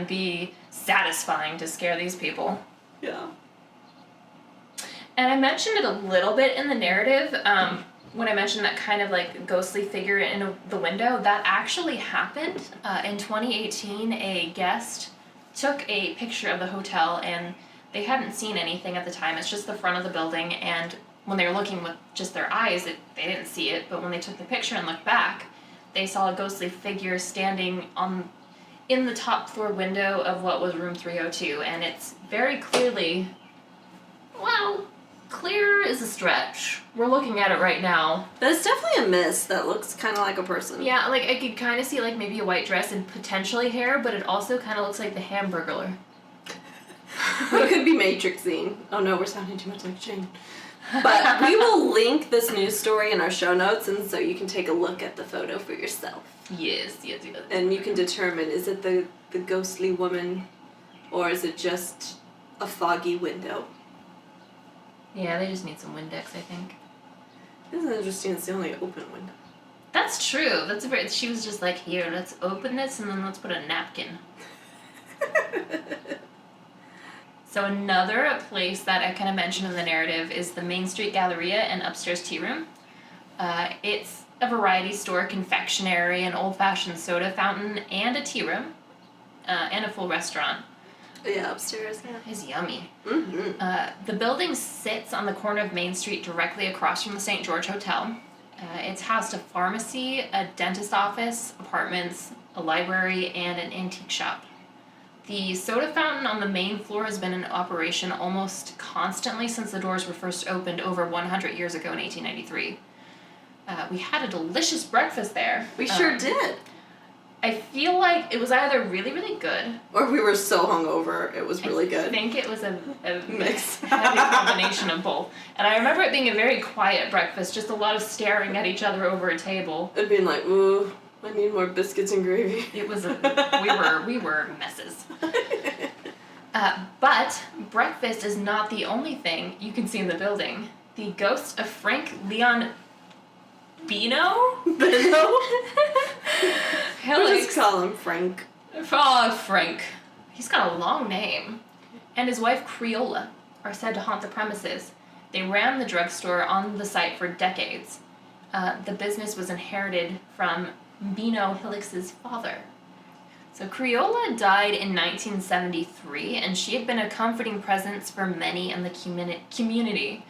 be satisfying to scare these people. Yeah. And I mentioned it a little bit in the narrative, when I mentioned that kind of like ghostly figure in the window. That actually happened. In 2018, a guest took a picture of the hotel, and they hadn't seen anything at the time. It's just the front of the building, and when they were looking with just their eyes, they didn't see it, but when they took the picture and looked back, they saw a ghostly figure standing in the top floor window of what was room 302, and it's very clearly, well, clear is a stretch. We're looking at it right now. There's definitely a mist that looks kind of like a person. Yeah, like I could kind of see like maybe a white dress and potentially hair, but it also kind of looks like the Hamburglar. It could be Matrixing. Oh no, we're sounding too much like Jane. But we will link this news story in our show notes, and so you can take a look at the photo for yourself. Yes. And you can determine, is it the ghostly woman, or is it just a foggy window? Yeah, they just need some Windex, I think. Isn't it interesting? It's the only open window. That's true. She was just like, here, let's open this, and then let's put a napkin. So another place that I kind of mentioned in the narrative is the Main Street Galleria and upstairs tea room. It's a variety store, confectionery, an old-fashioned soda fountain, and a tea room, and a full restaurant. Yeah, upstairs, yeah. It's yummy. Mm-hmm. The building sits on the corner of Main Street directly across from the St. George Hotel. It's housed a pharmacy, a dentist office, apartments, a library, and an antique shop. The soda fountain on the main floor has been in operation almost constantly since the doors were first opened over 100 years ago in 1893. We had a delicious breakfast there. We sure did. I feel like it was either really, really good, or we were so hungover it was really good. I think it was a mix, heavy combination of both. And I remember it being a very quiet breakfast, just a lot of staring at each other over a table. And being like, ooh, I need more biscuits and gravy. It was we were messes. But breakfast is not the only thing you can see in the building. The ghost of Frank Leon Bino? We'll just call him Frank. Oh, Frank. He's got a long name. And his wife Creola are said to haunt the premises. They ran the drugstore on the site for decades. The business was inherited from Bino Hillix's father. So Creola died in 1973, and she had been a comforting presence for many in the community.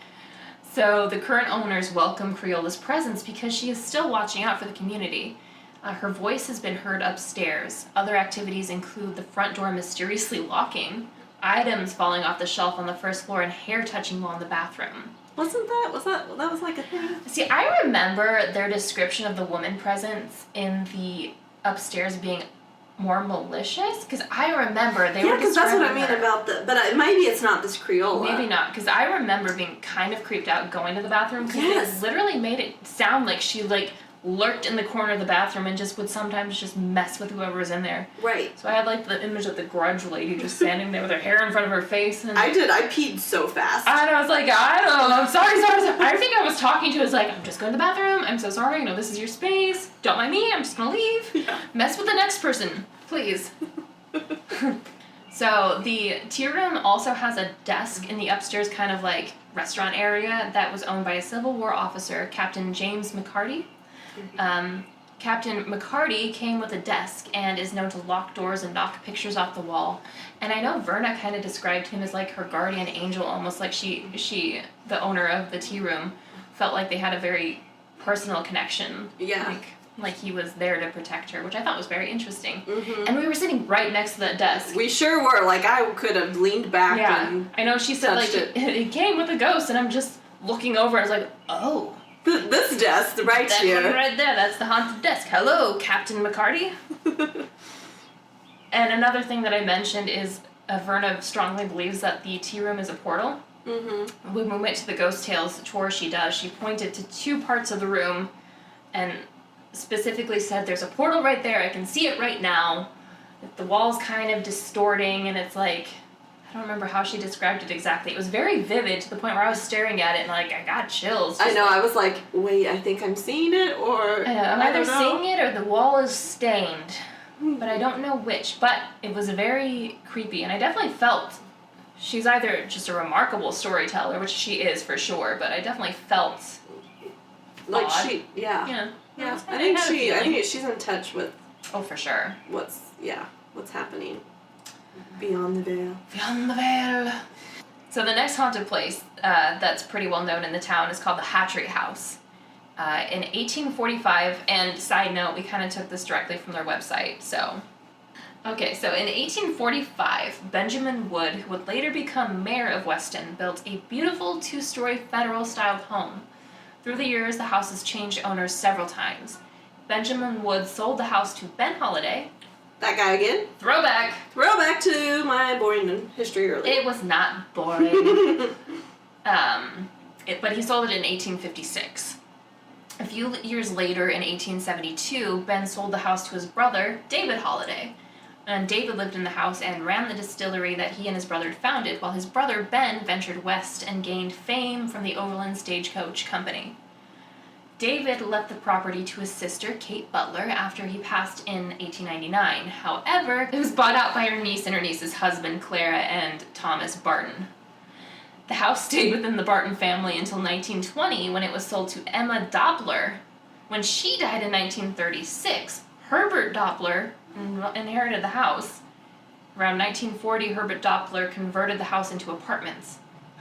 So the current owners welcome Creola's presence because she is still watching out for the community. Her voice has been heard upstairs. Other activities include the front door mysteriously locking, items falling off the shelf on the first floor, and hair touching while in the bathroom. That was like a thing? See, I remember their description of the woman presence in the upstairs being more malicious, because I remember they were describing Yeah, because that's what I mean her. About but maybe it's not this Creola. Maybe not, because I remember being kind of creeped out going to the bathroom, because Yes. they literally made it sound like she, lurked in the corner of the bathroom and just would sometimes just mess with whoever was in there. Right. So I had, the image of the Grudge lady just standing there with her hair in front of her face. And I did. I peed so fast. And I was like, I don't know, I'm sorry. I think I was talking to her, I'm just going to the bathroom. I'm so sorry. I know this is your space. Don't mind me. I'm just going to leave. Yeah. Mess with the next person, please. So the tea room also has a desk in the upstairs kind of restaurant area that was owned by a Civil War officer, Captain James McCarty. Captain McCarty came with a desk and is known to lock doors and knock pictures off the wall. And I know Verna kind of described him as her guardian angel, almost like she, the owner of the tea room, felt like they had a very personal connection. Yeah. Like he was there to protect her, which I thought was very interesting. Mm-hmm. And we were sitting right next to that desk. We sure were. I could have leaned back and I know she said, it came with a ghost, and I'm just looking over, and I was like, oh. This desk, right that here. That one right there, that's the haunted desk. Hello, Captain McCarty. And another thing that I mentioned is Verna strongly believes that the tea room is a portal. Mm-hmm. When we went to the Ghost Tales tour she does, she pointed to two parts of the room, and specifically said, there's a portal right there, I can see it right now. The wall's kind of distorting, and it's like, I don't remember how she described it exactly. It was very vivid to the point where I was staring at it and like I got chills. I know, I was like, wait, I think I'm seeing it, or I'm either seeing it or the wall is stained, but I don't know which. But it was very creepy, and I definitely felt she's either just a remarkable storyteller, which she is for sure, but I definitely felt like odd. Yeah. I think she's in touch with. Oh, for sure. What's happening beyond the veil. Beyond the veil. So the next haunted place that's pretty well known in the town is called the Hatchery House. In 1845, and side note, we kind of took this directly from their website, so. Okay, so in 1845, Benjamin Wood, who would later become mayor of Weston, built a beautiful 2-story federal-styled home. Through the years, the house has changed owners several times. Benjamin Wood sold the house to Ben Holliday. That guy again? Throwback to my boring history earlier. It was not boring. But he sold it in 1856. A few years later, in 1872, Ben sold the house to his brother, David Holliday. And David lived in the house and ran the distillery that he and his brother had founded, while his brother Ben ventured west and gained fame from the Overland Stagecoach Company. David left the property to his sister, Kate Butler, after he passed in 1899. However, it was bought out by her niece and her niece's husband, Clara and Thomas Barton. The house stayed within the Barton family until 1920, when it was sold to Emma Doppler. When she died in 1936, Herbert Doppler inherited the house. Around 1940, Herbert Doppler converted the house into apartments.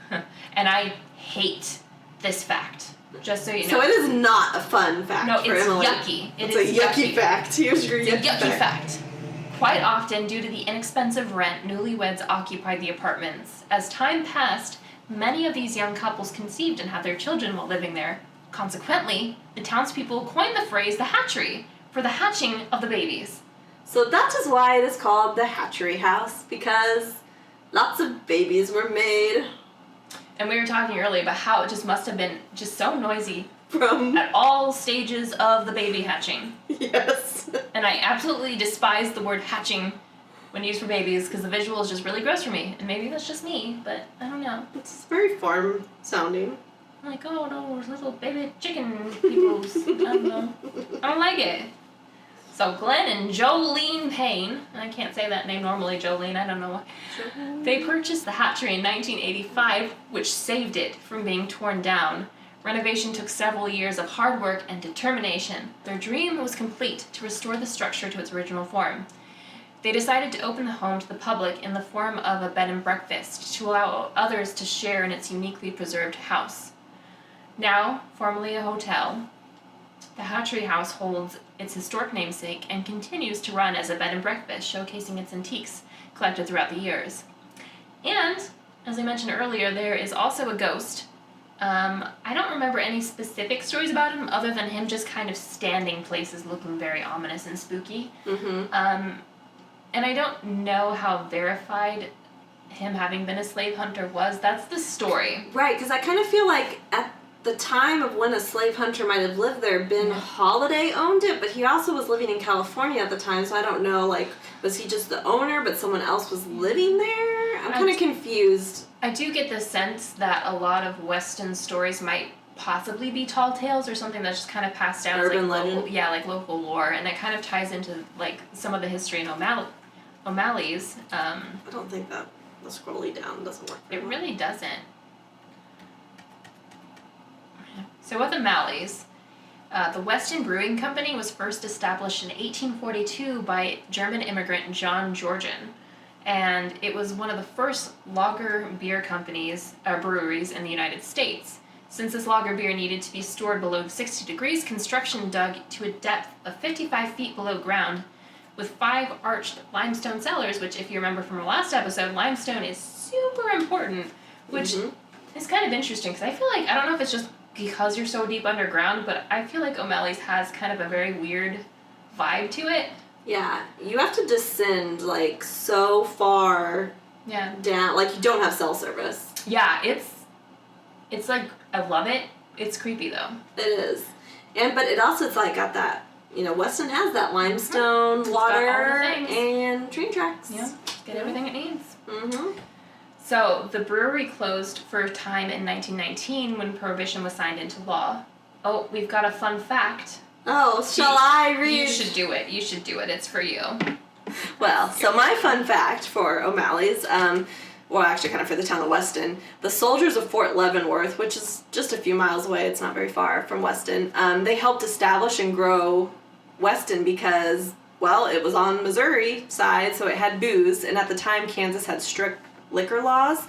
And I hate this fact. Just so you know. So it is not a fun fact for Emily. No, it's yucky. It's a yucky fact. Here's your yucky fact. Quite often, due to the inexpensive rent, newlyweds occupied the apartments. As time passed, many of these young couples conceived and had their children while living there. Consequently, the townspeople coined the phrase the hatchery for the hatching of the babies. So that is why it is called the Hatchery House, because lots of babies were made. And we were talking earlier about how it just must have been just so noisy from at all stages of the baby hatching. Yes. And I absolutely despise the word hatching when used for babies because the visual is just really gross for me. And maybe that's just me, but I don't know. It's very farm sounding. I'm like, oh, those little baby chicken peoples. I don't know. I don't like it. So Glenn and Jolene Payne, I can't say that name normally, Jolene, I don't know why. They purchased the hatchery in 1985, which saved it from being torn down. Renovation took several years of hard work and determination. Their dream was complete, to restore the structure to its original form. They decided to open the home to the public in the form of a bed and breakfast to allow others to share in its uniquely preserved house. Now, formerly a hotel, the Hatchery House holds its historic namesake and continues to run as a bed and breakfast, showcasing its antiques collected throughout the years. And, as I mentioned earlier, there is also a ghost. I don't remember any specific stories about him other than him just kind of standing places looking very ominous and spooky. Mm-hmm. And I don't know how verified him having been a slave hunter was. That's the story. Right, because I kind of feel like at the time of when a slave hunter might have lived there, Ben Holliday owned it, but he also was living in California at the time, so I don't know, like, was he just the owner, but someone else was living there? I'm kind of confused. I do get the sense that a lot of Weston stories might possibly be tall tales or something that's just kind of passed down urban as like legend. Local, like local lore, and it kind of ties into like some of the history in O'Malley's. I don't think that the scrolly down doesn't work. It really doesn't. So with O'Malley's, the Weston Brewing Company was first established in 1842 by German immigrant John Georgian, and it was one of the first lager beer breweries in the United States. Since this lager beer needed to be stored below 60 degrees, construction dug to a depth of 55 feet below ground with 5 arched limestone cellars, which, if you remember from our last episode, limestone is super important, which is kind of interesting because I feel like, I don't know if it's just because you're so deep underground, but I feel like O'Malley's has kind of a very weird vibe to it. Yeah, you have to descend, like, so far down. Like, you don't have cell service. Yeah, it's like, I love it. It's creepy, though. It is. But it also, it's, like, got that Weston has that limestone, water, things. and train tracks. Yeah, get everything it needs. Mm-hmm. So, the brewery closed for a time in 1919 when Prohibition was signed into law. Oh, we've got a fun fact. Oh, shall I read? You should do it. You should do it. It's for you. Well, so my fun fact for O'Malley's, actually kind of for the town of Weston, the soldiers of Fort Leavenworth, which is just a few miles away, it's not very far from Weston, they helped establish and grow Weston because, well, it was on Missouri side, so it had booze, and at the time Kansas had strict liquor laws,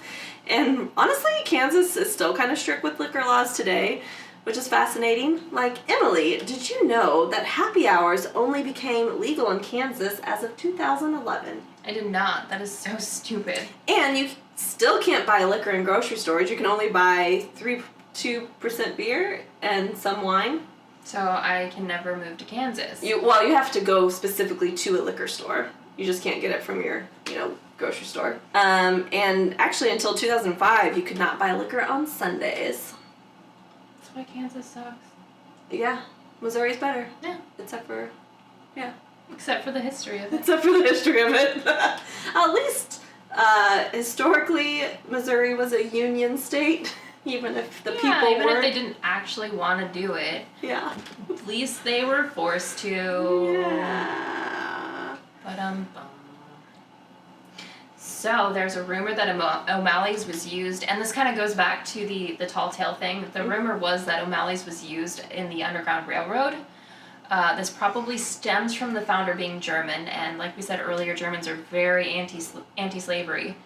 and honestly, Kansas is still kind of strict with liquor laws today, which is fascinating. Like, Emily, did you know that happy hours only became legal in Kansas as of 2011? I did not. That is so stupid. And you still can't buy liquor in grocery stores. You can only buy 2% beer and some wine. So I can never move to Kansas. You have to go specifically to a liquor store. You just can't get it from your, grocery store. And actually until 2005, you could not buy liquor on Sundays. That's why Kansas sucks. Yeah. Missouri's better. Yeah. Except for the history of it. Except for the history of it. At least, historically, Missouri was a union state, even if the people even weren't. if they didn't actually want to do it. Yeah. At least they were forced to. Yeah. So there's a rumor that O'Malley's was used, and this kind of goes back to the tall tale thing. The rumor was that O'Malley's was used in the Underground Railroad. This probably stems from the founder being German, and like we said earlier, Germans are very anti-slavery.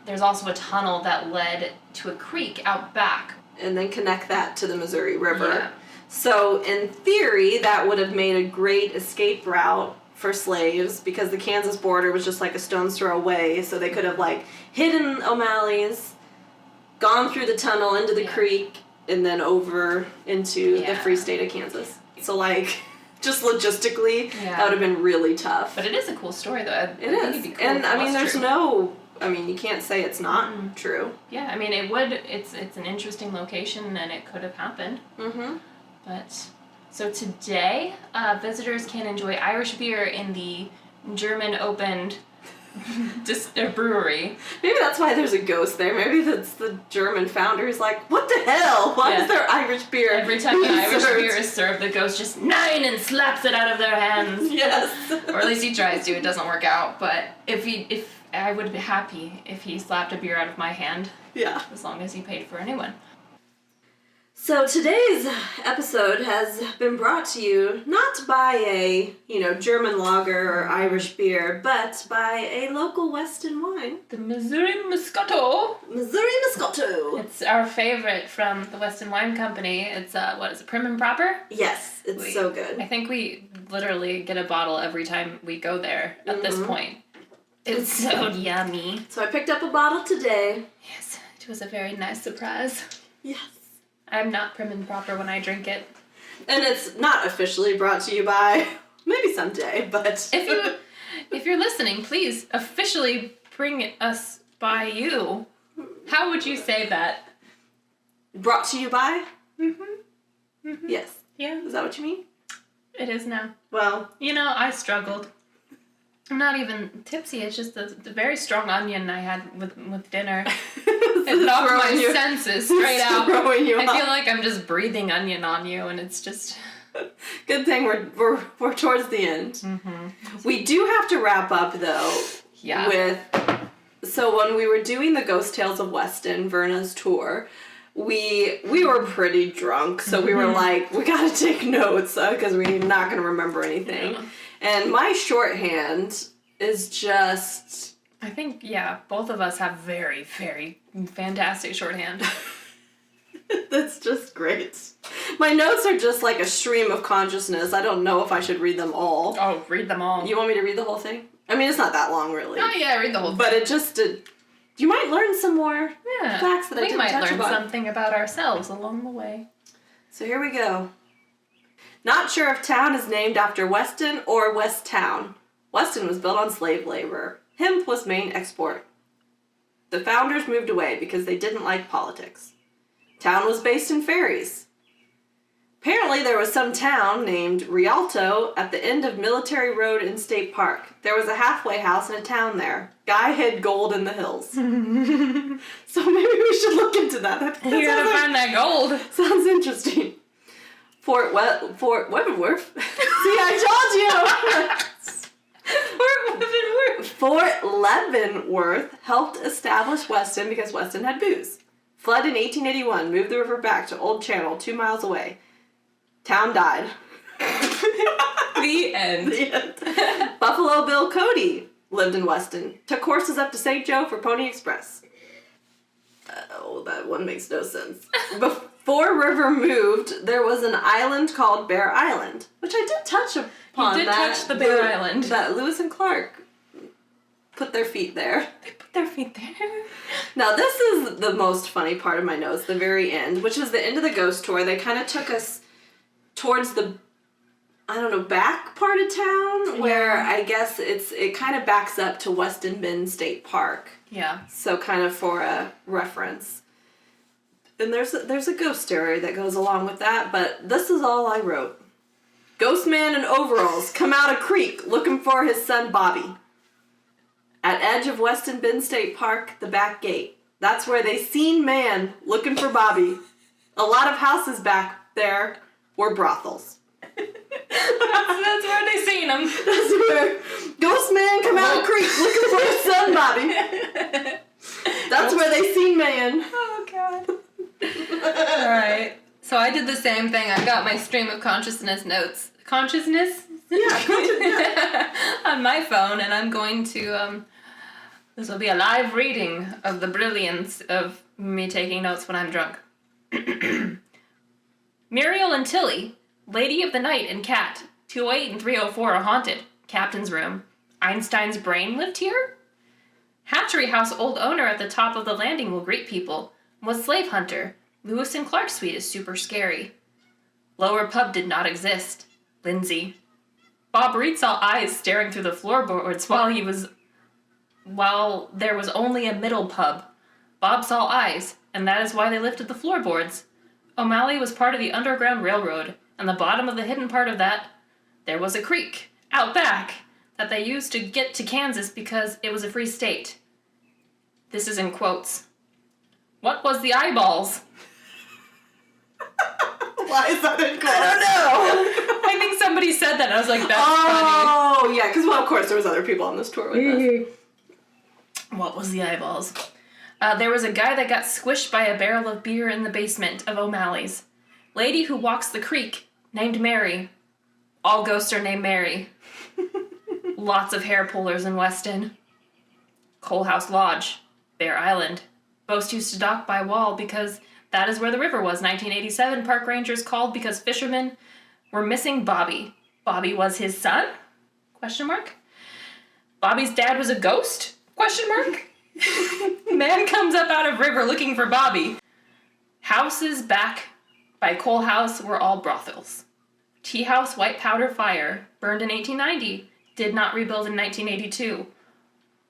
There's also a tunnel that led to a creek out back. And then connect that to the Missouri River. Yeah. So in theory, that would have made a great escape route for slaves because the Kansas border was just like a stone's throw away, so they could have hidden O'Malley's, gone through the tunnel into the creek, and then over into the free state of Kansas. So just logistically, that would have been really tough. But it is a cool story though. It is. It'd be cool, and you can't say it's not true. Yeah, I mean it would. It's an interesting location and it could have happened. Mm-hmm. But. So today, visitors can enjoy Irish beer in the German-opened brewery. Maybe that's why there's a ghost there. Maybe that's the German founder who's like, what the hell? Why is there Irish beer? Every time the Irish beer is served, the ghost just "Nine" and slaps it out of their hands. Yes. Or at least he tries to. It doesn't work out. But if I would be happy if he slapped a beer out of my hand. Yeah. As long as he paid for a new one. So today's episode has been brought to you not by a, German lager or Irish beer, but by a local Weston wine. The Missouri Moscato. Missouri Moscato. It's our favorite from the Weston Wine Company. It's, Prim and Proper? Yes, it's so good. I think we literally get a bottle every time we go there at this point. It's so yummy. So I picked up a bottle today. Yes, it was a very nice surprise. Yes. I'm not prim and proper when I drink it. And it's not officially brought to you by, maybe someday, but... If you're listening, please officially bring us by you. How would you say that? Brought to you by? Mm-hmm. Yes. Yeah. Is that what you mean? It is now. Well... I struggled. I'm not even tipsy. It's just the very strong onion I had with dinner. It knocked my senses straight out. I feel like I'm just breathing onion on you, and it's just... Good thing we're towards the end. Mm-hmm. We do have to wrap up, though, So when we were doing the Ghost Tales of Weston, Verna's tour, we were pretty drunk, so we were like, we gotta take notes, because we're not gonna remember anything. Yeah. And my shorthand is just... I think, both of us have very, very fantastic shorthand. That's just great. My notes are just like a stream of consciousness. I don't know if I should read them all. Oh, read them all. You want me to read the whole thing? I mean, it's not that long, really. Oh, yeah, read the whole thing. But it just... you might learn some more facts that I didn't touch upon. We might learn something about ourselves along the way. So here we go. Not sure if town is named after Weston or West Town. Weston was built on slave labor. Hemp was main export. The founders moved away because they didn't like politics. Town was based in ferries. Apparently, there was some town named Rialto at the end of Military Road in State Park. There was a halfway house in a town there. Guy hid gold in the hills. So maybe we should look into that. You gotta find that gold. Sounds interesting. Fort Leavenworth. See, I told you. Fort Leavenworth helped establish Weston because Weston had booze. Flood in 1881, moved the river back to Old Channel, 2 miles away. Town died. The end. The end. Buffalo Bill Cody lived in Weston. Took horses up to St. Joe for Pony Express. Oh, that one makes no sense. Before River moved, there was an island called Bear Island, which I did touch upon. You did touch the Bear Island. That Lewis and Clark put their feet there. They put their feet there. Now, this is the most funny part of my notes, the very end, which is the end of the ghost tour. They kind of took us towards the, back part of town, where I guess it kind of backs up to Weston Bend State Park. Yeah. So kind of for a reference. And there's a ghost story that goes along with that, but this is all I wrote. Ghost man in overalls come out a creek looking for his son Bobby. At edge of Weston Bend State Park, the back gate. That's where they seen man looking for Bobby. A lot of houses back there were brothels. That's where they seen him. That's where ghost man come out of creek looking for his son Bobby. That's where they seen man. Oh God. Alright. So I did the same thing. I got my stream of consciousness notes. Consciousness? Yeah. On my phone, and I'm going to, this will be a live reading of the brilliance of me taking notes when I'm drunk. Muriel and Tilly, Lady of the Night and Cat, 208 and 304 are haunted. Captain's room. Einstein's brain lived here? Hatchery house old owner at the top of the landing will greet people. Was slave hunter. Lewis and Clark suite is super scary. Lower pub did not exist. Lindsay. Bob Reed saw eyes staring through the floorboards while there was only a middle pub. Bob saw eyes, and that is why they lifted the floorboards. O'Malley was part of the Underground Railroad, and the bottom of the hidden part of that, there was a creek, out back, that they used to get to Kansas because it was a free state. This is in quotes. What was the eyeballs? Why is that in quotes? I don't know. I think somebody said that. I was like, that's funny. Oh, yeah, because, well, of course, there was other people on this tour with us. What was the eyeballs? There was a guy that got squished by a barrel of beer in the basement of O'Malley's. Lady who walks the creek, named Mary. All ghosts are named Mary. Lots of hair pullers in Weston. Coal House Lodge, Bear Island. Boats used to dock by Wall because that is where the river was. 1987, park rangers called because fishermen were missing Bobby. Bobby was his son? Question mark. Bobby's dad was a ghost? Question mark. Man comes up out of river looking for Bobby. Houses back by Coal House were all brothels. Tea House White Powder Fire, burned in 1890, did not rebuild in 1982.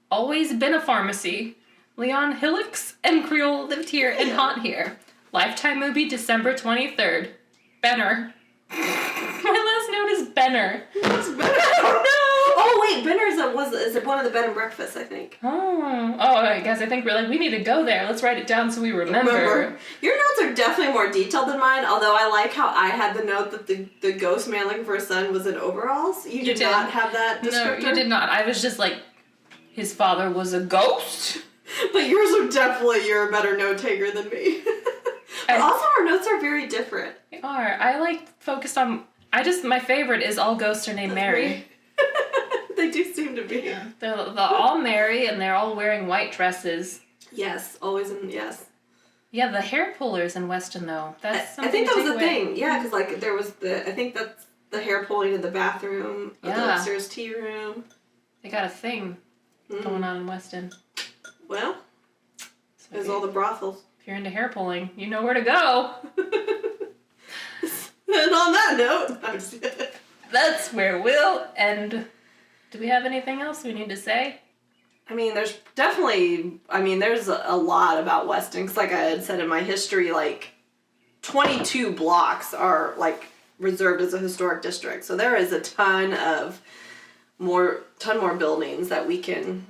Always been a pharmacy. Leon Hillocks and Creole lived here and haunt here. Lifetime movie, December 23rd. Benner. My last note is Benner. What's Benner? Oh no! Oh wait, Benner's is one of the bed and breakfasts, I think. Oh, I guess I think we're like, we need to go there. Let's write it down so we remember. Your notes are definitely more detailed than mine, although I like how I had the note that the ghost man looking for a son was in overalls. You did not have that descriptor? No, you did not. I was just like, his father was a ghost? But yours are definitely, you're a better note taker than me. But also our notes are very different. They are. I focused on, my favorite is all ghosts are named Mary. They do seem to be. Yeah. They're all Mary and they're all wearing white dresses. Yes, always yes. Yeah, the hair pullers in Weston though. That's something I think that was the thing. away. Yeah, because like there was I think that's the hair pulling in the bathroom, of the upstairs tea room. They got a thing going on in Weston. Well, there's all the brothels. If you're into hair pulling, you know where to go. And on that note, that's where we'll end. Do we have anything else we need to say? I mean, there's definitely, there's a lot about Weston, because like I had said in my history, like, 22 blocks are like reserved as a historic district. So there is a ton more buildings that we can,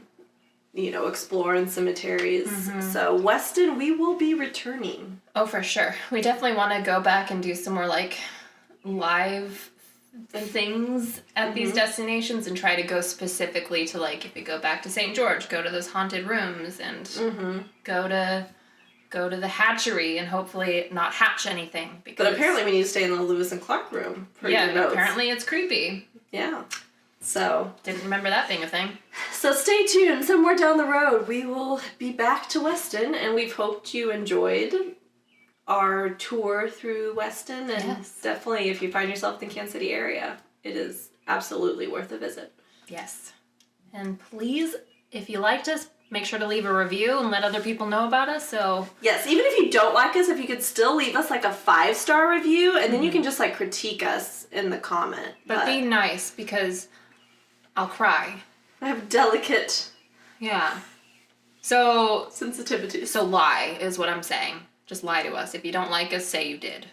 explore, in cemeteries. So Weston, we will be returning. Oh, for sure. We definitely want to go back and do some more like live things at these destinations and try to go specifically to, like, if we go back to St. George, go to those haunted rooms and go to the hatchery and hopefully not hatch anything. But apparently we need to stay in the Lewis and Clark room for your notes. Apparently it's creepy. Yeah. So didn't remember that being a thing. So stay tuned. Somewhere down the road we will be back to Weston, and we've hoped you enjoyed our tour through Weston. And definitely, if you find yourself in the Kansas City area, it is absolutely worth a visit. Yes. And please, if you liked us, make sure to leave a review and let other people know about us. So yes, even if you don't like us, if you could still leave us like a 5-star review, and then you can just like critique us in the comment. But be nice, because I'll cry. I have delicate sensitivities. So lie is what I'm saying. Just lie to us. If you don't like us, say you did.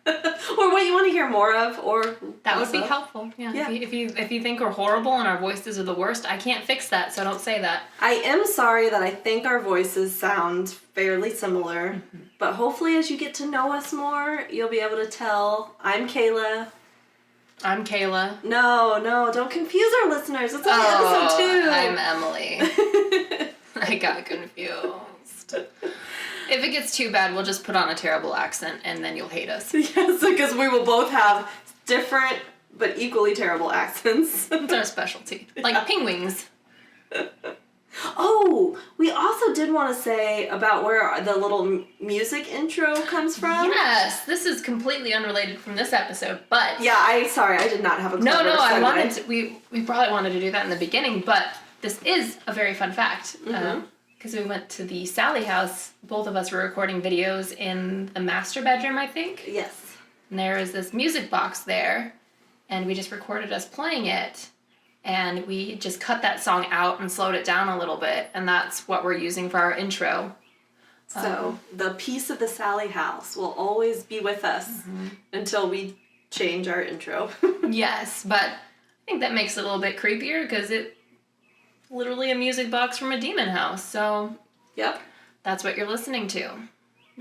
Or what you want to hear more of, or that would be helpful. Yeah. If you think we're horrible and our voices are the worst, I can't fix that, so don't say that. I am sorry that I think our voices sound fairly similar, but hopefully as you get to know us more, you'll be able to tell. I'm Kayla. I'm Kayla. No, don't confuse our listeners. It's only episode 2. I'm Emily. I got confused. If it gets too bad, we'll just put on a terrible accent, and then you'll hate us. Yes, because we will both have different but equally terrible accents. It's our specialty. Like penguins. Oh, we also did want to say about where the little music intro comes from. Yes, this is completely unrelated from this episode, but... Yeah, I did not have a clever No, I segue. wanted to... We probably wanted to do that in the beginning, but this is a very fun fact. Because we went to the Sally house, both of us were recording videos in the master bedroom, I think. Yes. And there is this music box there, and we just recorded us playing it, and we just cut that song out and slowed it down a little bit, and that's what we're using for our intro. So the piece of the Sally house will always be with us until we change our intro. Yes, but I think that makes it a little bit creepier, because it's literally a music box from a demon house, so... Yep. That's what you're listening to.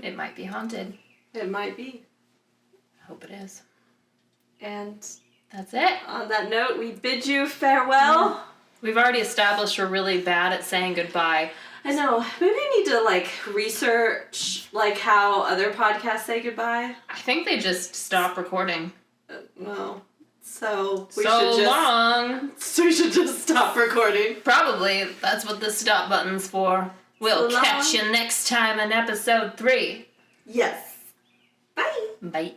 It might be haunted. It might be. I hope it is. And that's it. On that note, we bid you farewell. We've already established we're really bad at saying goodbye. I know. Maybe we need to, research, how other podcasts say goodbye. I think they just stop recording. No. So we should just stop recording. Probably. That's what the stop button's for. We'll catch you next time in episode 3. Yes. Bye. Bye.